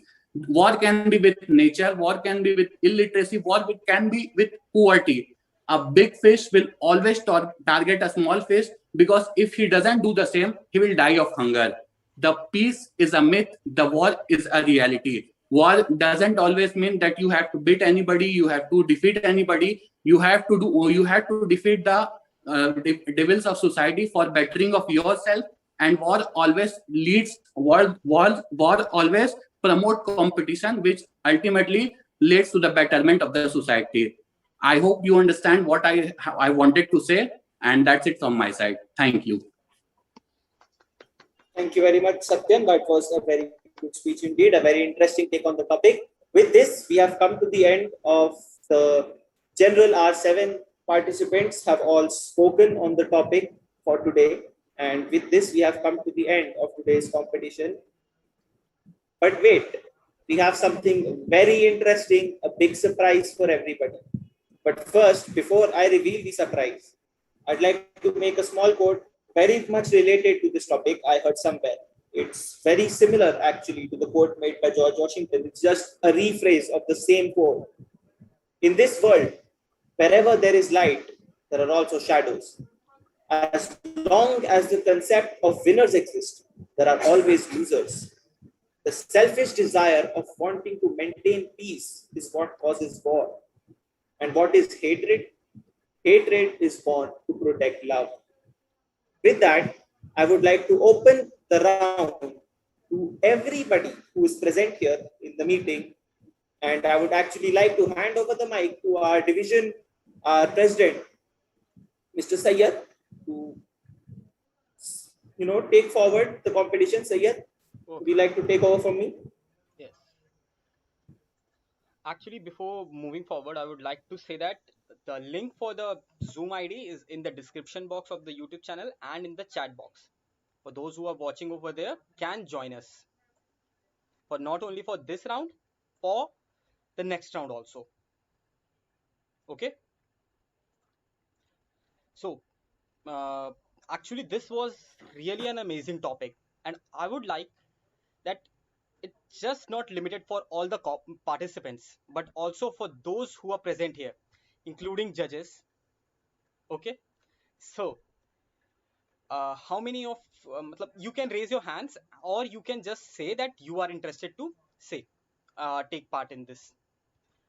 War can be with nature, war can be with illiteracy, war can be with poverty. A big fish will always target a small fish because if he doesn't do the same, he will die of hunger. The peace is a myth, the war is a reality. War doesn't always mean that you have to beat anybody, you have to defeat anybody. You have to defeat the devils of society for bettering of yourself. And war always always promote competition, which ultimately leads to the betterment of the society. I hope you understand what I wanted to say, and that's it from my side. Thank you. Thank you very much, Satyam. That was a very good speech indeed, a very interesting take on the topic. With this, we have come to the end of the general. Our 7 participants have all spoken on the topic for today. And with this, we have come to the end of today's competition. But wait, we have something very interesting, a big surprise for everybody. But first, before I reveal the surprise, I'd like to make a small quote very much related to this topic I heard somewhere. It's very similar actually to the quote made by George Washington. It's just a rephrase of the same quote. In this world, wherever there is light, there are also shadows. As long as the concept of winners exists, there are always losers. The selfish desire of wanting to maintain peace is what causes war. And what is hatred? Hatred is born to protect love. With that, I would like to open the round to everybody who is present here in the meeting. And I would actually like to hand over the mic to our division president, Mr. Sayyed, to take forward the competition. Sayyed, would you like to take over from me? Yes. Actually, before moving forward, I would like to say that the link for the Zoom ID is in the description box of the YouTube channel and in the chat box. For those who are watching over there, can join us for not only for this round, for the next round also. Okay. So, actually, this was really an amazing topic, and I would like that it's just not limited for all the participants, but also for those who are present here, including judges. Okay, so how many of you can raise your hands, or you can just say that you are interested to say take part in this,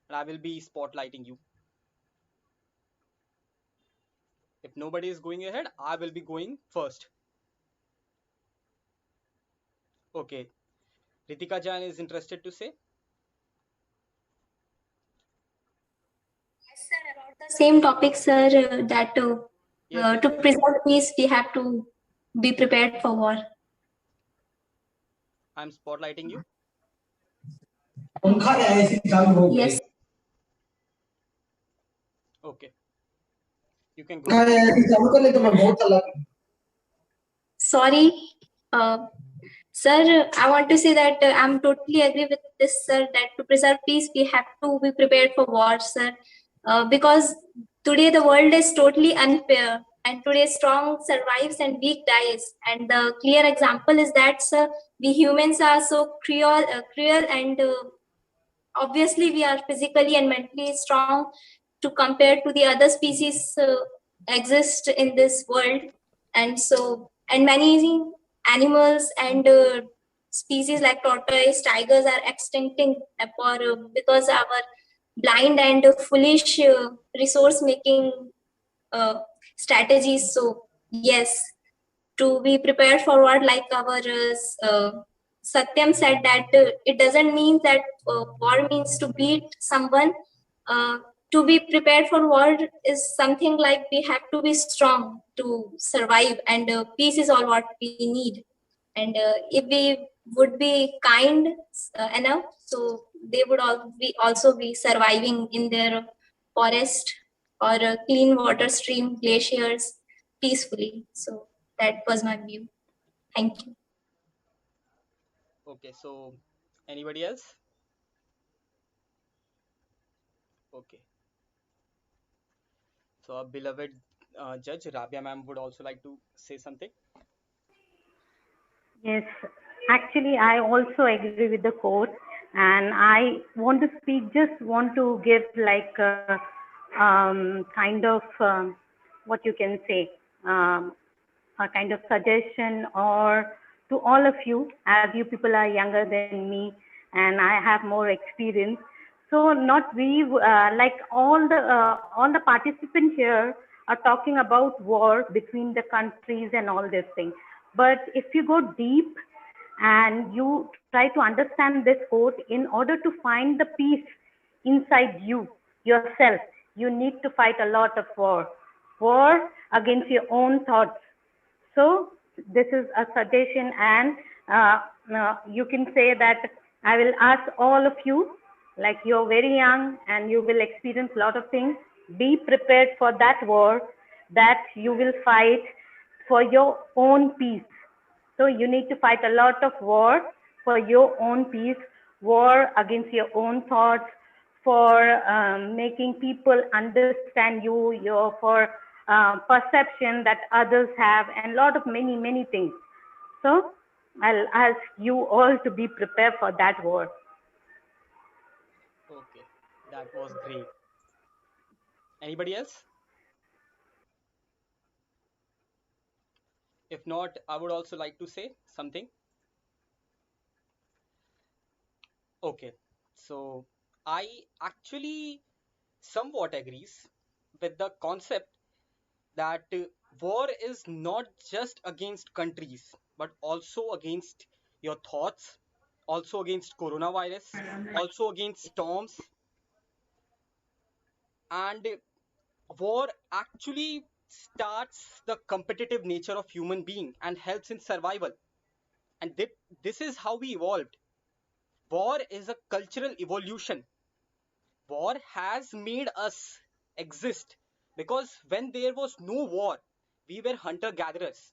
and I will be spotlighting you. If nobody is going ahead, I will be going first. Okay, Ritika Jain is interested to say. The same topic, sir, that Yes, to preserve peace, we have to be prepared for war. I'm spotlighting you. Yes. Okay, you can go. Sorry, sir, I want to say that I'm totally agree with this, sir, that to preserve peace, we have to be prepared for war, sir, because today the world is totally unfair, and today strong survives and weak dies. And the clear example is that, sir, we humans are so cruel and obviously we are physically and mentally strong to compare to the other species exist in this world. And so, and many animals and species like tortoise, tigers are extincting for because our blind and foolish resource making uh, strategies. So yes, to be prepared for what, like our Satyam said, that it doesn't mean that war means to beat someone. Uh, to be prepared for war is something like we have to be strong to survive, and peace is all what we need. And if we would be kind enough, so they would all be also be surviving in their forest or clean water stream, glaciers peacefully. So that was my view. Thank you. Okay, so anybody else? Okay, so our beloved judge Rabia ma'am would also like to say something. Yes, actually, I also agree with the quote, and I want to speak. Just want to give like a, kind of what you can say, a kind of suggestion, or to all of you, as you people are younger than me, and I have more experience. So, not we like all the participants here are talking about war between the countries and all these things. But if you go deep and you try to understand this quote, in order to find the peace inside you, yourself, you need to fight a lot of war against your own thoughts. So this is a suggestion, and you can say that I will ask all of you, like you're very young and you will experience a lot of things. Be prepared for that war that you will fight for your own peace. So you need to fight a lot of war for your own peace, war against your own thoughts, for making people understand you, your for perception that others have, and a lot of many things. So I'll ask you all to be prepared for that war. Okay, that was great. Anybody else? If not, I would also like to say something. Okay, so I actually somewhat agrees with the concept that war is not just against countries, but also against your thoughts, also against coronavirus, also against storms. And war actually starts the competitive nature of human being and helps in survival. And this is how we evolved. War is a cultural evolution. War has made us exist, because when there was no war, we were hunter gatherers.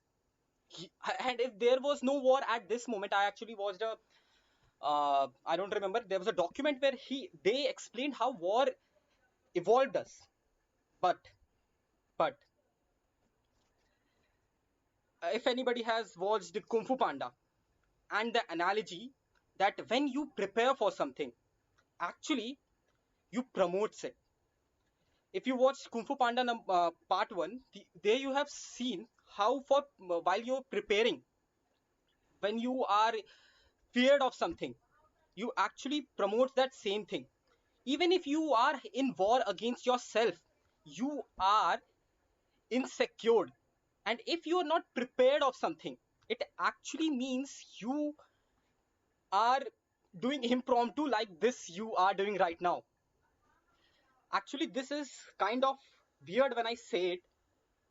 And if there was no war at this moment, I actually watched a I don't remember, there was a document where they explained how war evolved us. But but if anybody has watched Kung Fu Panda, and the analogy that when you prepare for something, actually you promotes it. If you watch Kung Fu Panda part 1, there you have seen how for while you're preparing, when you are feared of something, you actually promote that same thing. Even if you are in war against yourself, you are insecure, and if you are not prepared of something, it actually means you are doing impromptu like this you are doing right now. Actually, this is kind of weird when I say it,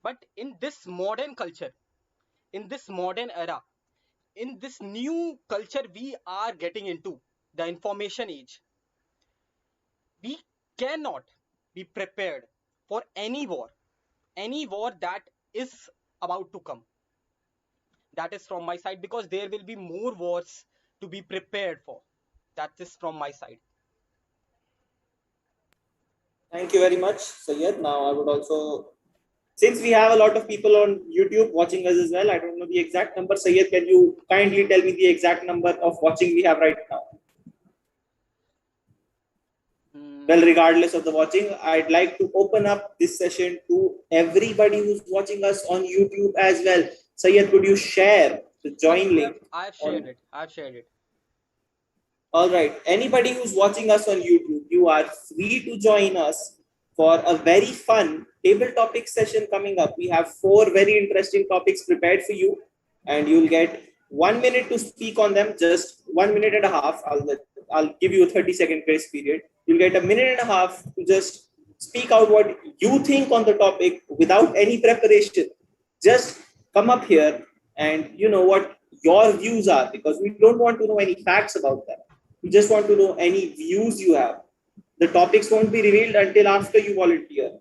but in this modern culture, in this modern era, in this new culture we are getting into, the information age, we cannot be prepared for any war that is about to come. That is from my side, because there will be more wars to be prepared for. That is from my side. Thank you very much, Sayed. Now, I would also, since we have a lot of people on YouTube watching us as well, I don't know the exact number. Sayed, can you kindly tell me the exact number of watching we have right now? Well, regardless of the watching, I'd like to open up this session to everybody who's watching us on YouTube as well. Sayed, could you share the join link? I've shared it. All right. Anybody who's watching us on YouTube, you are free to join us for a very fun table topic session coming up. We have 4 very interesting topics prepared for you, and you'll get 1 minute to speak on them, just 1 minute and a half. I'll give you a 30-second grace period. You'll get a minute and a half to just speak out what you think on the topic without any preparation. Just come up here and you know what your views are, because we don't want to know any facts about that. We just want to know any views you have. The topics won't be revealed until after you volunteer.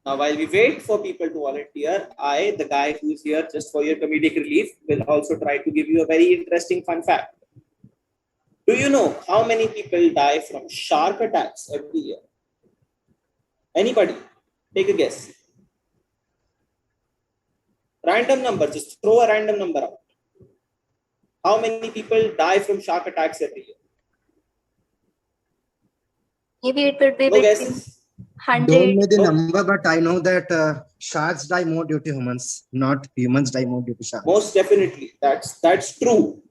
Now, while we wait for people to volunteer, I, the guy who is here just for your comedic relief, will also try to give you a very interesting fun fact. Do you know how many people die from shark attacks every year? Anybody? Take a guess. Random number, just throw a random number out. How many people die from shark attacks every year? Maybe it would be No between guesses? 100. Don't know the number, but I know that sharks die more due to humans, not humans die more due to sharks. Most definitely, that's true.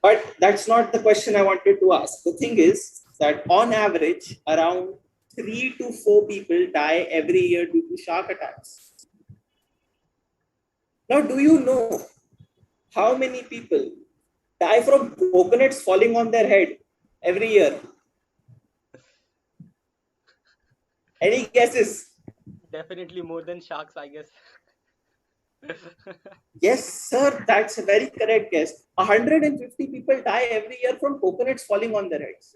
But that's not the question I wanted to ask. The thing is that on average, around 3 to 4 people die every year due to shark attacks. Now, do you know how many people die from coconuts falling on their head every year? Any guesses? Definitely more than sharks, I guess. Yes, sir, that's a very correct guess. 150 people die every year from coconuts falling on their heads.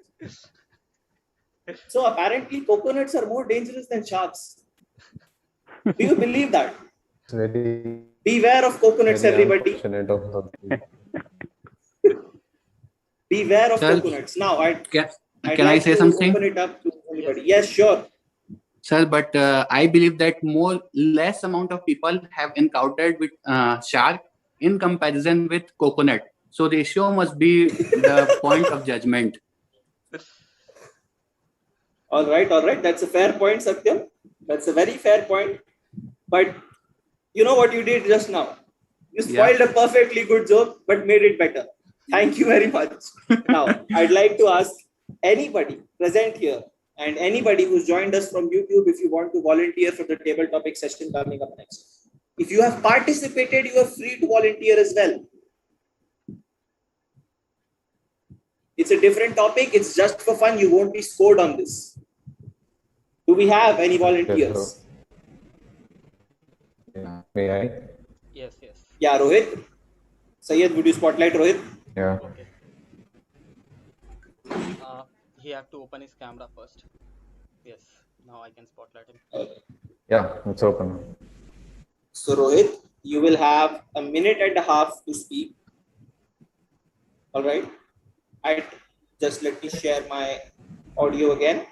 So apparently coconuts are more dangerous than sharks. Do you believe that? It's very, Beware of coconuts, very everybody. unfortunate of the- Beware of Sir, coconuts. Now, I'd Can like I say to something? open it up to anybody. Yes, sure. Sir, but I believe that less amount of people have encountered with shark in comparison with coconut. So the ratio must be the point of judgment. All right. That's a fair point, Satyam. That's a very fair point. But you know what you did just now? You spoiled a perfectly good joke, but made it better. Thank you very much. Now, I'd like to ask anybody present here and anybody who's joined us from YouTube, if you want to volunteer for the table topic session coming up next. If you have participated, you are free to volunteer as well. It's a different topic. It's just for fun. You won't be scored on this. Do we have any volunteers? Yeah. May I? Yes. Yeah, Rohit. Sayed, would you spotlight Rohit? Yeah. Okay. He have to open his camera first. Yes. Now I can spotlight him. Yeah, it's open. So Rohit, you will have a minute and a half to speak. All right. Just let me share my audio again.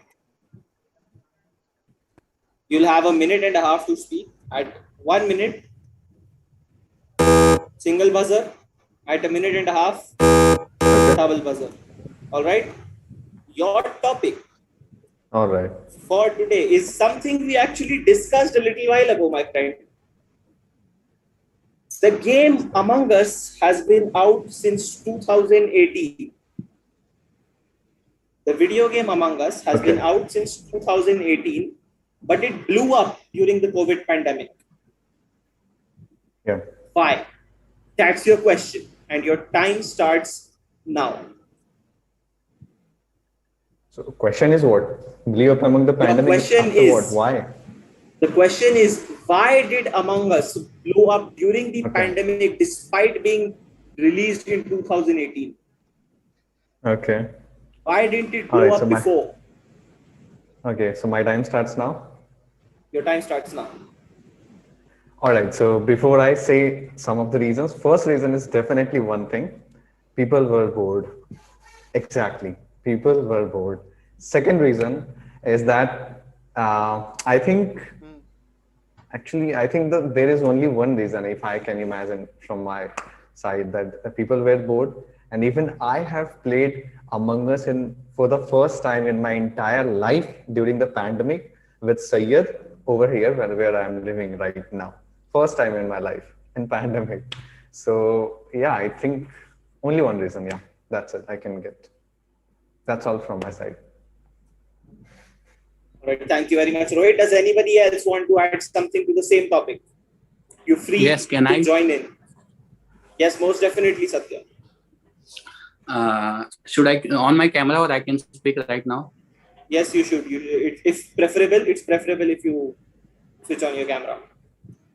You'll have a minute and a half to speak. At 1 minute, single buzzer. At a minute and a half, double buzzer. All right. Your topic All right. for today is something we actually discussed a little while ago, my friend. The game Among Us has been out since 2018. The video game Among Us has been out since 2018, but it blew up during the COVID pandemic. Yeah. Why? That's your question, and your time starts now. So question is what? Blew up among the pandemic. question after is- what? Why? The question is, why did Among Us blow up during the pandemic despite being released in 2018? Okay. Why didn't it All blow right, up so my- before? Okay, so my time starts now. Your time starts now. All right, so before I say some of the reasons, first reason is definitely one thing. People were bored. Exactly. People were bored. Second reason is that I think that there is only one reason, if I can imagine from my side, that people were bored. And even I have played Among Us for the first time in my entire life during the pandemic with Sayyed over here where I'm living right now. First time in my life in pandemic. So yeah, I think only one reason. Yeah, that's it. I can get. That's all from my side. All right, thank you very much, Rohit. Does anybody else want to add something to the same topic? You're free Yes, can to I? join in. Yes, most definitely, Satya. Should I on my camera or I can speak right now? Yes, you should. If preferable, it's preferable if you switch on your camera.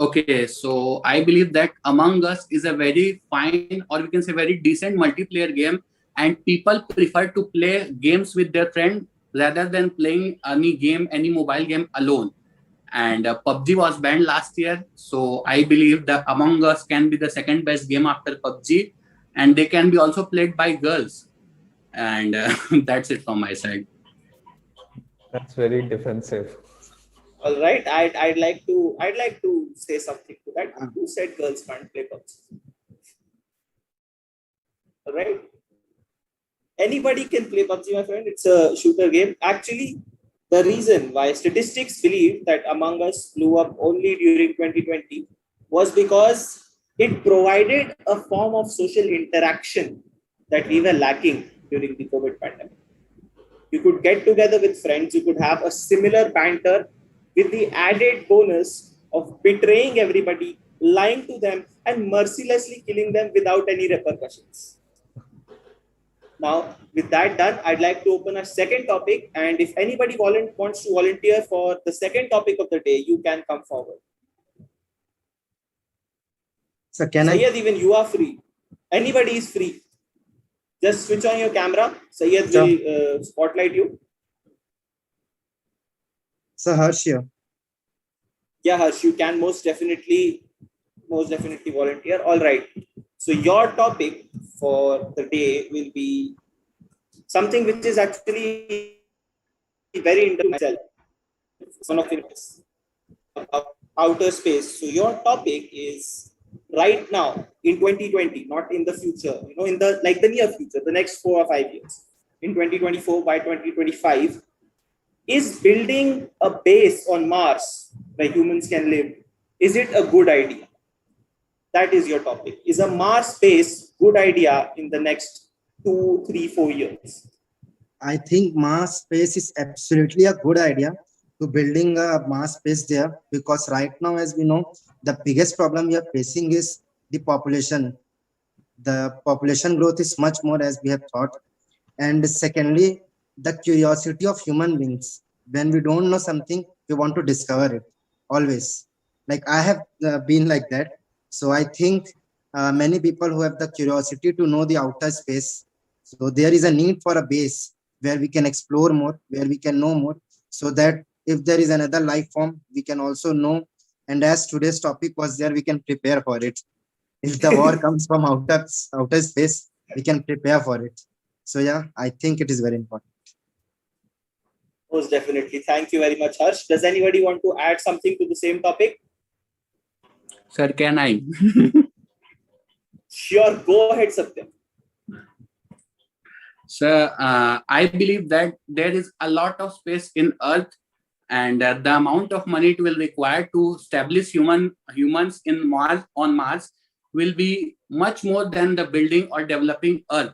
Okay, so I believe that Among Us is a very fine, or we can say very decent multiplayer game, and people prefer to play games with their friend rather than playing any mobile game alone. And PUBG was banned last year, so I believe that Among Us can be the second best game after PUBG, and they can be also played by girls. And that's it from my side. That's very defensive. All right, I'd like to say something to that. Who said girls can't play PUBG? All right, anybody can play PUBG, my friend. It's a shooter game. Actually, the reason why statistics believe that Among Us blew up only during 2020 was because it provided a form of social interaction that we were lacking during the COVID pandemic. You could get together with friends, you could have a similar banter with the added bonus of betraying everybody, lying to them, and mercilessly killing them without any repercussions. Now, with that done, I'd like to open a second topic. And if anybody wants to volunteer for the second topic of the day, you can come forward. So can Sayyed, even you are free. Anybody is free. Just switch on your camera. Sayyed will spotlight you. So Harsh here. Yeah, Harsh, you can most definitely volunteer. All right. So your topic for the day will be something which is actually very interesting myself. One of it is outer space. So your topic is right now in 2020, not in the future, in the near future, the next 4 or 5 years. In 2024, by 2025, is building a base on Mars where humans can live, is it a good idea? That is your topic. Is a Mars base good idea in the next 2, 3, 4 years? I think Mars space is absolutely a good idea to building a Mars space there, because right now, as we know, the biggest problem we are facing is the population. The population growth is much more as we have thought. And secondly, the curiosity of human beings. When we don't know something, we want to discover it always. Like I have been like that. So I think many people who have the curiosity to know the outer space. So there is a need for a base where we can explore more, where we can know more, so that if there is another life form, we can also know. And as today's topic was there, we can prepare for it. If the war comes from outer space, we can prepare for it. So yeah, I think it is very important. Most definitely. Thank you very much, Harsh. Does anybody want to add something to the same topic? Sir, can I? Sure, go ahead, Satyam. So I believe that there is a lot of space in Earth, and the amount of money it will require to establish humans in Mars on Mars will be much more than the building or developing Earth.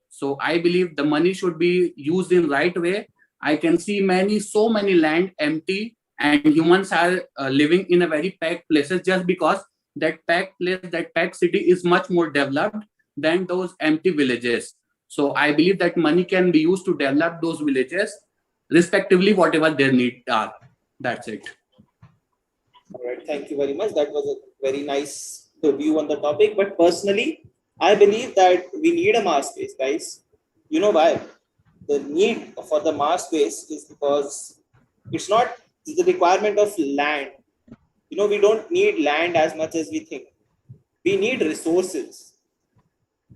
So I believe the money should be used in right way. I can see so many land empty, and humans are living in a very packed places just because that packed place, that packed city is much more developed than those empty villages. So I believe that money can be used to develop those villages, respectively, whatever their needs are. That's it. All right, thank you very much. That was a very nice view on the topic. But personally, I believe that we need a Mars space, guys. You know why? The need for the Mars space is because it's not the requirement of land. We don't need land as much as we think. We need resources.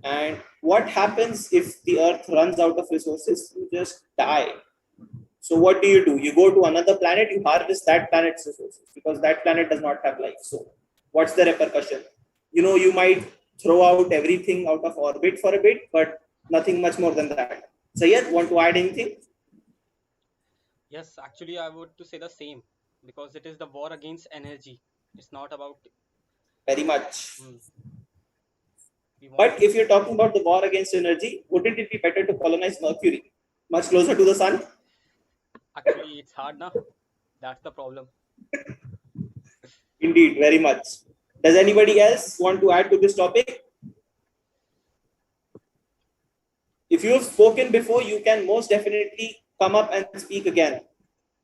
And what happens if the Earth runs out of resources? You just die. So what do? You go to another planet, you harvest that planet's resources because that planet does not have life. So what's the repercussion? You might throw out everything out of orbit for a bit, but nothing much more than that. Sayed, want to add anything? Yes, actually, I would to say the same because it is the war against energy. It's not about very much. But if you're talking about the war against energy, wouldn't it be better to colonize Mercury, much closer to the sun? Actually, it's hard now. That's the problem. Indeed, very much. Does anybody else want to add to this topic? If you have spoken before, you can most definitely come up and speak again.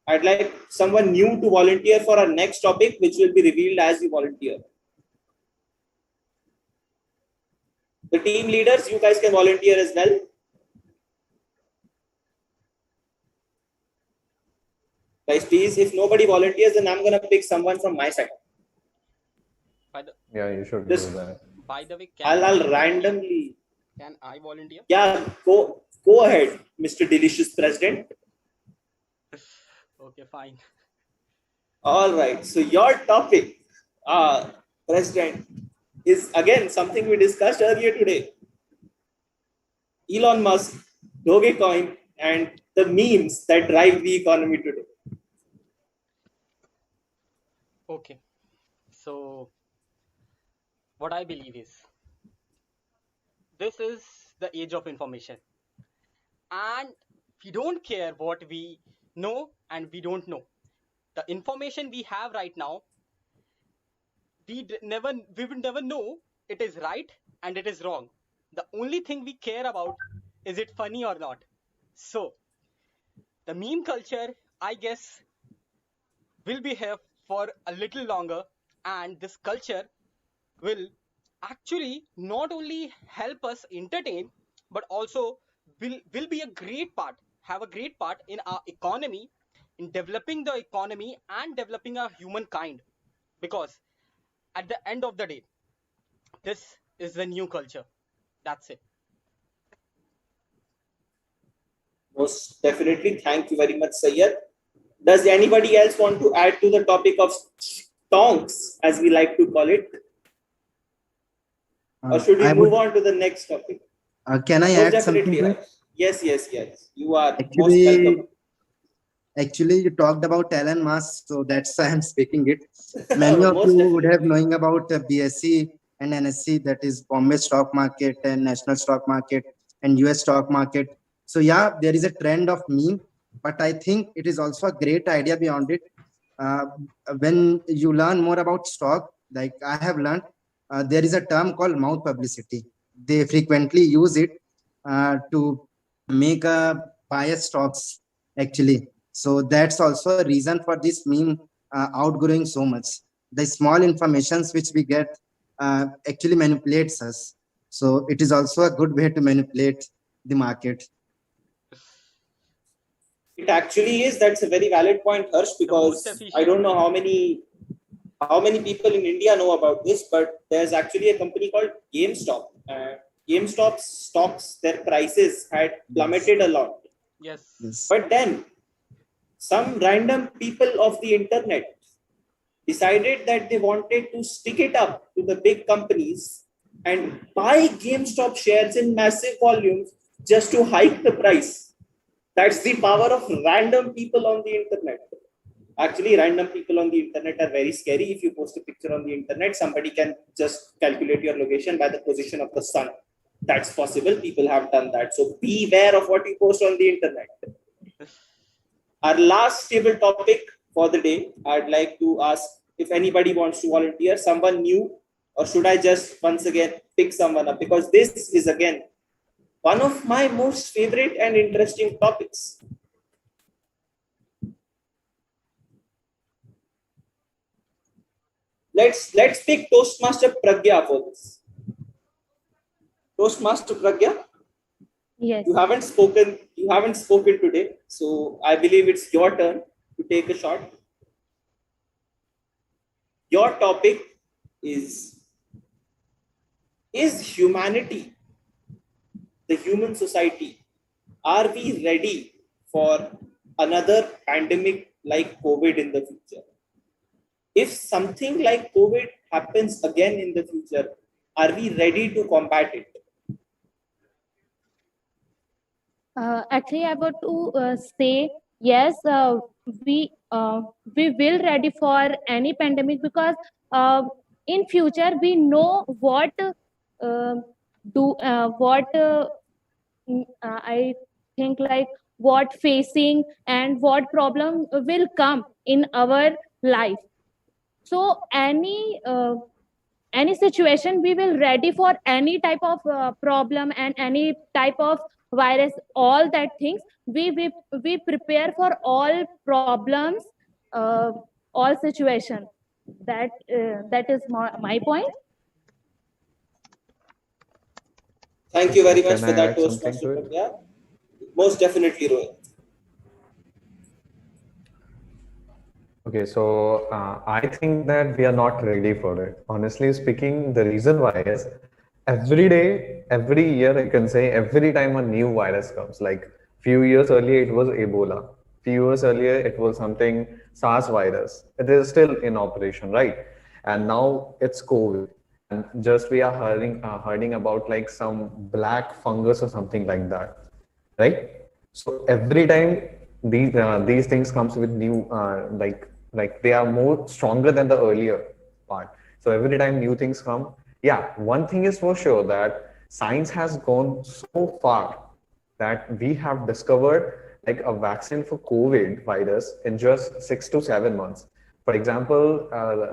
I'd like someone new to volunteer for our next topic, which will be revealed as you volunteer. The team leaders, you guys can volunteer as well. Guys, please, if nobody volunteers, then I'm going to pick someone from my side. Yeah, you should do that. By the way, I'll randomly. Can I volunteer? Yeah, go ahead, Mr. Delicious President. Okay, fine. All right. So your topic, President, is again something we discussed earlier today. Elon Musk, Dogecoin, and the memes that drive the economy today. Okay. So what I believe is this is the age of information, and we don't care what we know and we don't know. The information we have right now, we would never know it is right and it is wrong. The only thing we care about is it funny or not. So the meme culture, I guess, will be here for a little longer, and this culture will actually not only help us entertain, but also will be a great part, have a great part in our economy, in developing the economy and developing our humankind. Because at the end of the day, this is the new culture. That's it. Most definitely. Thank you very much, Sayed. Does anybody else want to add to the topic of stonks, as we like to call it? Or should we move on to the next topic? Can I add something to it? Yes. You are most welcome. Actually, you talked about Elon Musk, so that's why I'm speaking it. Many of you would have knowing about BSE and NSE, that is Bombay Stock Market and National Stock Market and US Stock Market. So yeah, there is a trend of meme, but I think it is also a great idea beyond it. When you learn more about stock, like I have learned, there is a term called mouth publicity. They frequently use it to make biased stocks, actually. So that's also a reason for this meme outgrowing so much. The small informations which we get actually manipulates us. So it is also a good way to manipulate the market. It actually is. That's a very valid point, Harsh, because I don't know how many people in India know about this, but there's actually a company called GameStop. GameStop stocks, their prices had plummeted a lot. Yes. But then some random people of the internet decided that they wanted to stick it up to the big companies and buy GameStop shares in massive volumes just to hike the price. That's the power of random people on the internet. Actually, random people on the internet are very scary. If you post a picture on the internet, somebody can just calculate your location by the position of the sun. That's possible. People have done that. So beware of what you post on the internet. Our last table topic for the day, I'd like to ask if anybody wants to volunteer, someone new, or should I just once again pick someone up? Because this is again one of my most favorite and interesting topics. Let's pick Toastmaster Pragya for this. Toastmaster Pragya, Yes. you haven't spoken today, so I believe it's your turn to take a shot. Your topic is humanity, the human society, are we ready for another pandemic like COVID in the future? If something like COVID happens again in the future, are we ready to combat it? Actually, I want to say yes. We will ready for any pandemic because in future we know what I think like what facing and what problem will come in our life. So any situation we will ready for any type of problem and any type of virus, all that things we prepare for all problems, all situation. That is my point. Thank you very much Can for I that, add something Toastmaster to it? Pragya. Most definitely, Rohit. Okay, so I think that we are not ready for it. Honestly speaking, the reason why is every day, every year, I can say every time a new virus comes, like few years earlier, it was Ebola. Few years earlier, it was something SARS virus. It is still in operation, right? And now it's COVID. And just we are hearing about like some black fungus or something like that, right? So every time these things comes with new like they are more stronger than the earlier part. So every time new things come, yeah, one thing is for sure that science has gone so far that we have discovered like a vaccine for COVID virus in just 6 to 7 months. For example,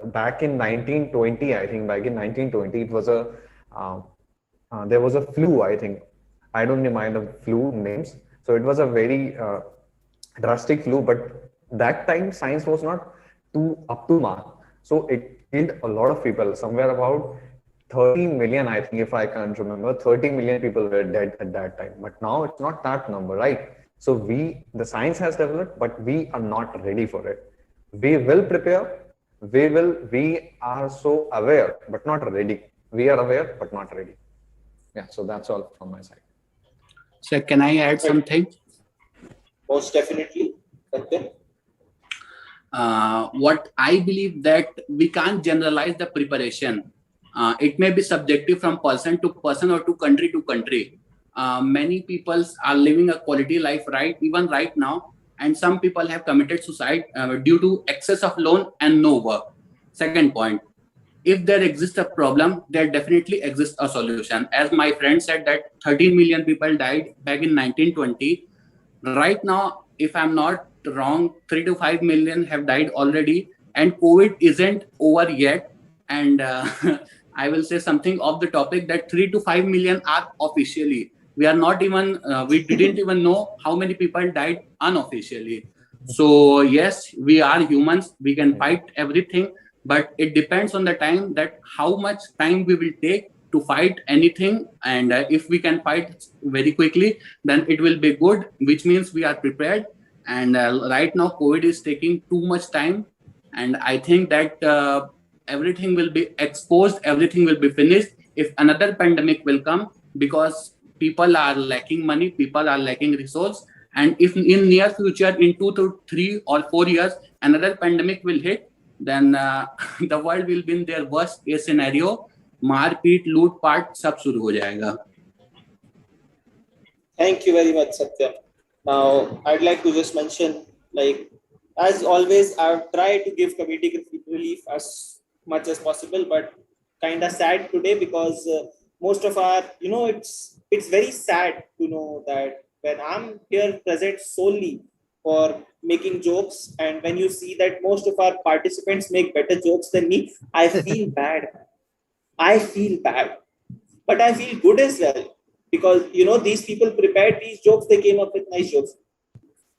back in 1920, I think back in 1920, it was there was a flu, I think. I don't remind the flu names. So it was a very drastic flu, but that time science was not too up to mark. So it killed a lot of people, somewhere about 30 million, I think, if I can't remember, 30 million people were dead at that time. But now it's not that number, right? So the science has developed, but we are not ready for it. We will prepare. We are so aware, but not ready. We are aware, but not ready. Yeah, so that's all from my side. So can I add something? Most definitely. Okay. What I believe that we can't generalize the preparation. It may be subjective from person to person or to country. Many people are living a quality life even right now, and some people have committed suicide due to excess of loan and no work. Second point, if there exists a problem, there definitely exists a solution. As my friend said that 13 million people died back in 1920. Right now, if I'm not wrong, 3 to 5 million have died already, and COVID isn't over yet. And I will say something of the topic that 3 to 5 million are officially. We are not even, we didn't even know how many people died unofficially. So yes, we are humans. We can fight everything, but it depends on the time that how much time we will take to fight anything. And if we can fight very quickly, then it will be good, which means we are prepared. And right now, COVID is taking too much time. And I think that everything will be exposed, everything will be finished if another pandemic will come, because people are lacking money, people are lacking resource. And if in near future, in 2 to 3 or 4 years, another pandemic will hit, then the world will be in their worst case scenario. मारपीट लूटपाट सब शुरू हो जाएगा. Thank you very much, Satya. Now, I'd like to just mention, like, as always, I've tried to give comedic relief as much as possible, but kind of sad today because most of our, it's very sad to know that when I'm here present solely for making jokes, and when you see that most of our participants make better jokes than me, I feel bad. I feel bad, but I feel good as well because these people prepared these jokes. They came up with nice jokes.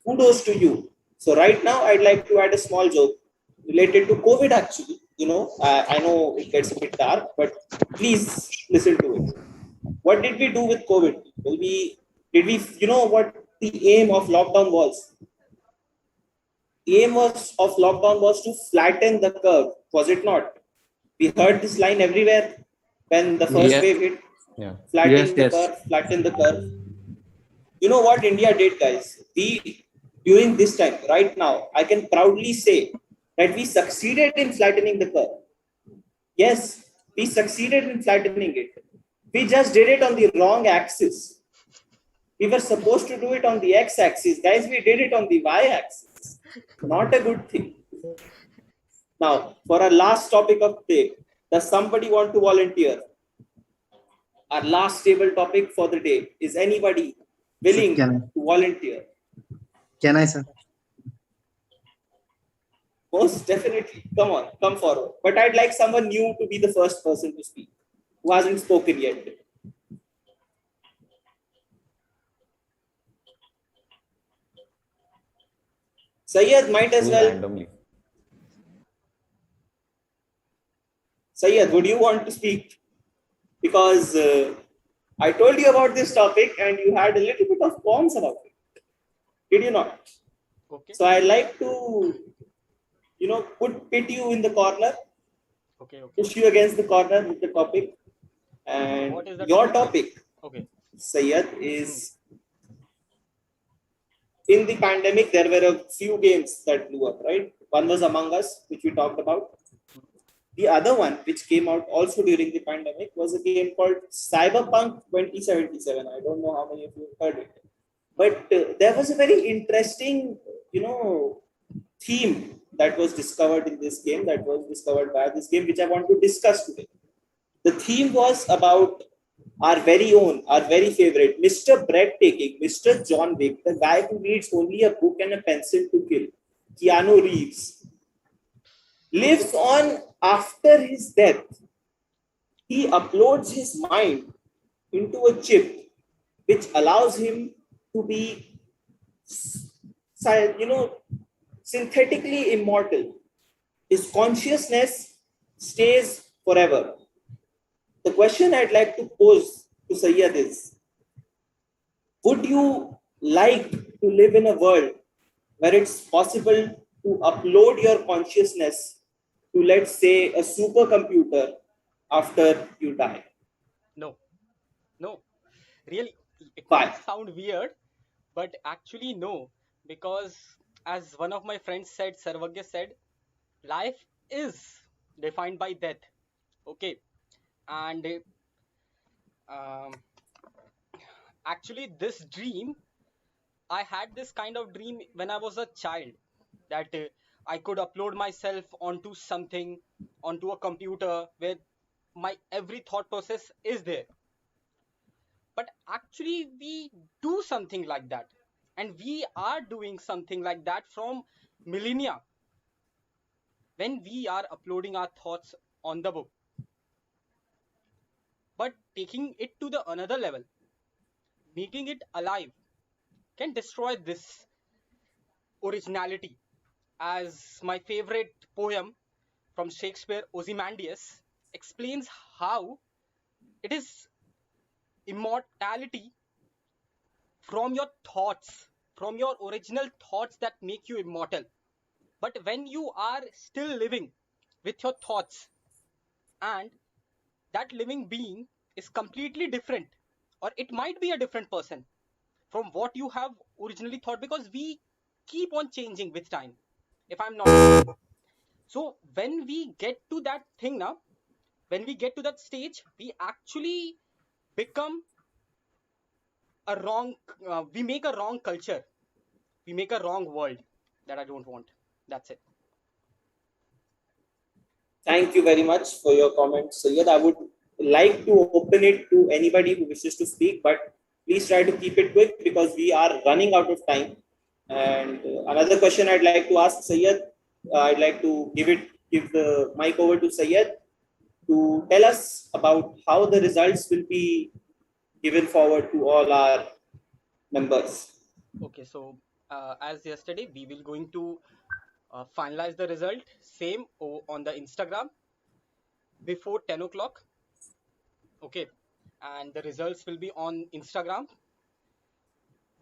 Kudos to you. So right now, I'd like to add a small joke related to COVID. Actually, I know it gets a bit dark, but please listen to it. What did we do with COVID? Well, you know what the aim of lockdown was? The aim of lockdown was to flatten the curve, was it not? We heard this line everywhere when the first Yeah. wave hit. Yeah. Flatten Yes, the yes. curve, flatten the curve. You know what India did, guys? We, during this time, right now, I can proudly say that we succeeded in flattening the curve. Yes, we succeeded in flattening it. We just did it on the wrong axis. We were supposed to do it on the x axis. Guys, we did it on the y axis. Not a good thing. Now, for our last topic of the day, does somebody want to volunteer? Our last table topic for the day. Is anybody willing Can I? to volunteer? Can I, sir? Most definitely. Come on, come forward. But I'd like someone new to be the first person to speak, who hasn't spoken yet. Sayyad might as Choose well. randomly. Sayyad, would you want to speak? Because I told you about this topic and you had a little bit of qualms about it. Did you not? Okay. So I like to, pit you in the corner, Okay. Okay. push you against the corner with the topic. And What is the your topic? topic, Okay. Sayyad, is in the pandemic, there were a few games that blew up, right? One was Among Us, which we talked about. The other one, which came out also during the pandemic, was a game called Cyberpunk 2077. I don't know how many of you heard it. But there was a very interesting, theme that was discovered in this game, that was discovered by this game, which I want to discuss today. The theme was about our very own, our very favorite, Mr. Breathtaking, Mr. John Wick, the guy who needs only a book and a pencil to kill, Keanu Reeves, lives on after his death. He uploads his mind into a chip which allows him to be, synthetically immortal. His consciousness stays forever. The question I'd like to pose to Sayyad is, would you like to live in a world where it's possible to upload your consciousness to, let's say, a supercomputer after you die? No. No. Really, it Why? might sound weird, but actually no. Because as one of my friends said, Sarvagya said, life is defined by death. Okay. And actually this dream, I had this kind of dream when I was a child, that I could upload myself onto something, onto a computer where my every thought process is there. But actually we do something like that, and we are doing something like that from millennia, when we are uploading our thoughts on the book. But taking it to the another level, making it alive, can destroy this originality. As my favorite poem from Shakespeare, Ozymandias, explains how it is immortality from your thoughts, from your original thoughts, that make you immortal. But when you are still living with your thoughts, and that living being is completely different, or it might be a different person from what you have originally thought, because we keep on changing with time, if I'm not wrong. So when we get to that thing now, when we get to that stage, we actually become a wrong, we make a wrong culture. We make a wrong world that I don't want. That's it. Thank you very much for your comments, Syed. I would like to open it to anybody who wishes to speak, but please try to keep it quick because we are running out of time. And another question I'd like to ask Syed, I'd like to give the mic over to Syed to tell us about how the results will be given forward to all our members. Okay, so as yesterday, we will going to finalize the result same on the Instagram before 10 o'clock. Okay, and the results will be on Instagram.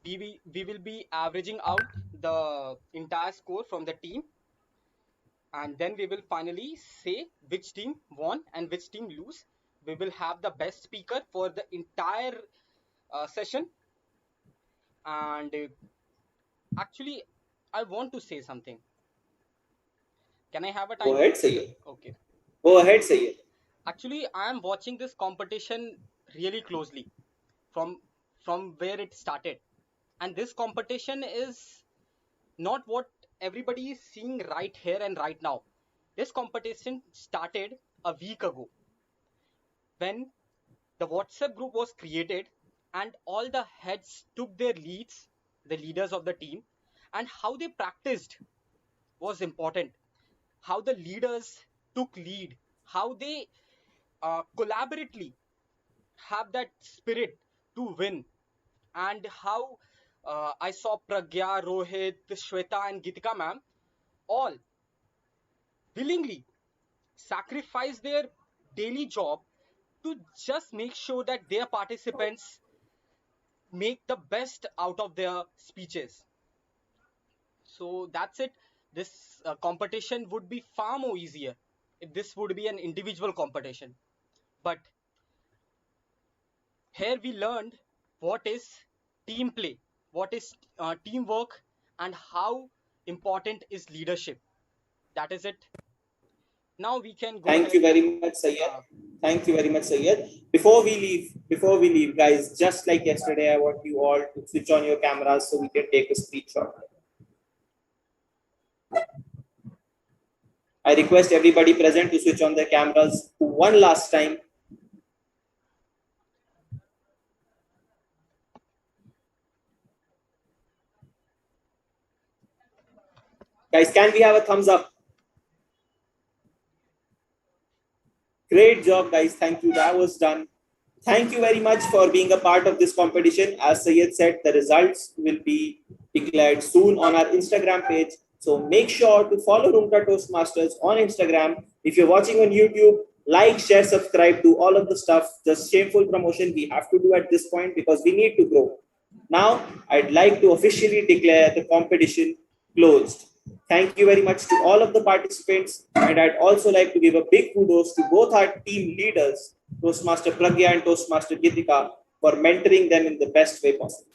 We will be averaging out the entire score from the team, and then we will finally say which team won and which team lose. We will have the best speaker for the entire session. And actually, I want to say something. Can I have a time? Go ahead, Syed. Okay. Go ahead, Syed. Actually, I am watching this competition really closely from where it started. And this competition is not what everybody is seeing right here and right now. This competition started a week ago when the WhatsApp group was created and all the heads took their leads, the leaders of the team, and how they practiced was important. How the leaders took lead, how they collaboratively have that spirit to win, and how I saw Pragya, Rohit, Shweta, and Gitika ma'am all willingly sacrifice their daily job to just make sure that their participants make the best out of their speeches. So that's it. This competition would be far more easier if this would be an individual competition. But here we learned what is team play, what is teamwork, and how important is leadership. That is it. Now we can go. Thank you very much, Syed. Thank you very much, Syed. Before we leave, guys, just like yesterday, I want you all to switch on your cameras so we can take a screenshot. I request everybody present to switch on their cameras one last time. Guys, can we have a thumbs up? Great job, guys. Thank you. That was done. Thank you very much for being a part of this competition. As Syed said, the results will be declared soon on our Instagram page. So make sure to follow Roomta Toastmasters on Instagram. If you're watching on YouTube, like, share, subscribe, do all of the stuff. Just shameful promotion we have to do at this point because we need to grow. Now, I'd like to officially declare the competition closed. Thank you very much to all of the participants. And I'd also like to give a big kudos to both our team leaders, Toastmaster Pragya and Toastmaster Gitika, for mentoring them in the best way possible.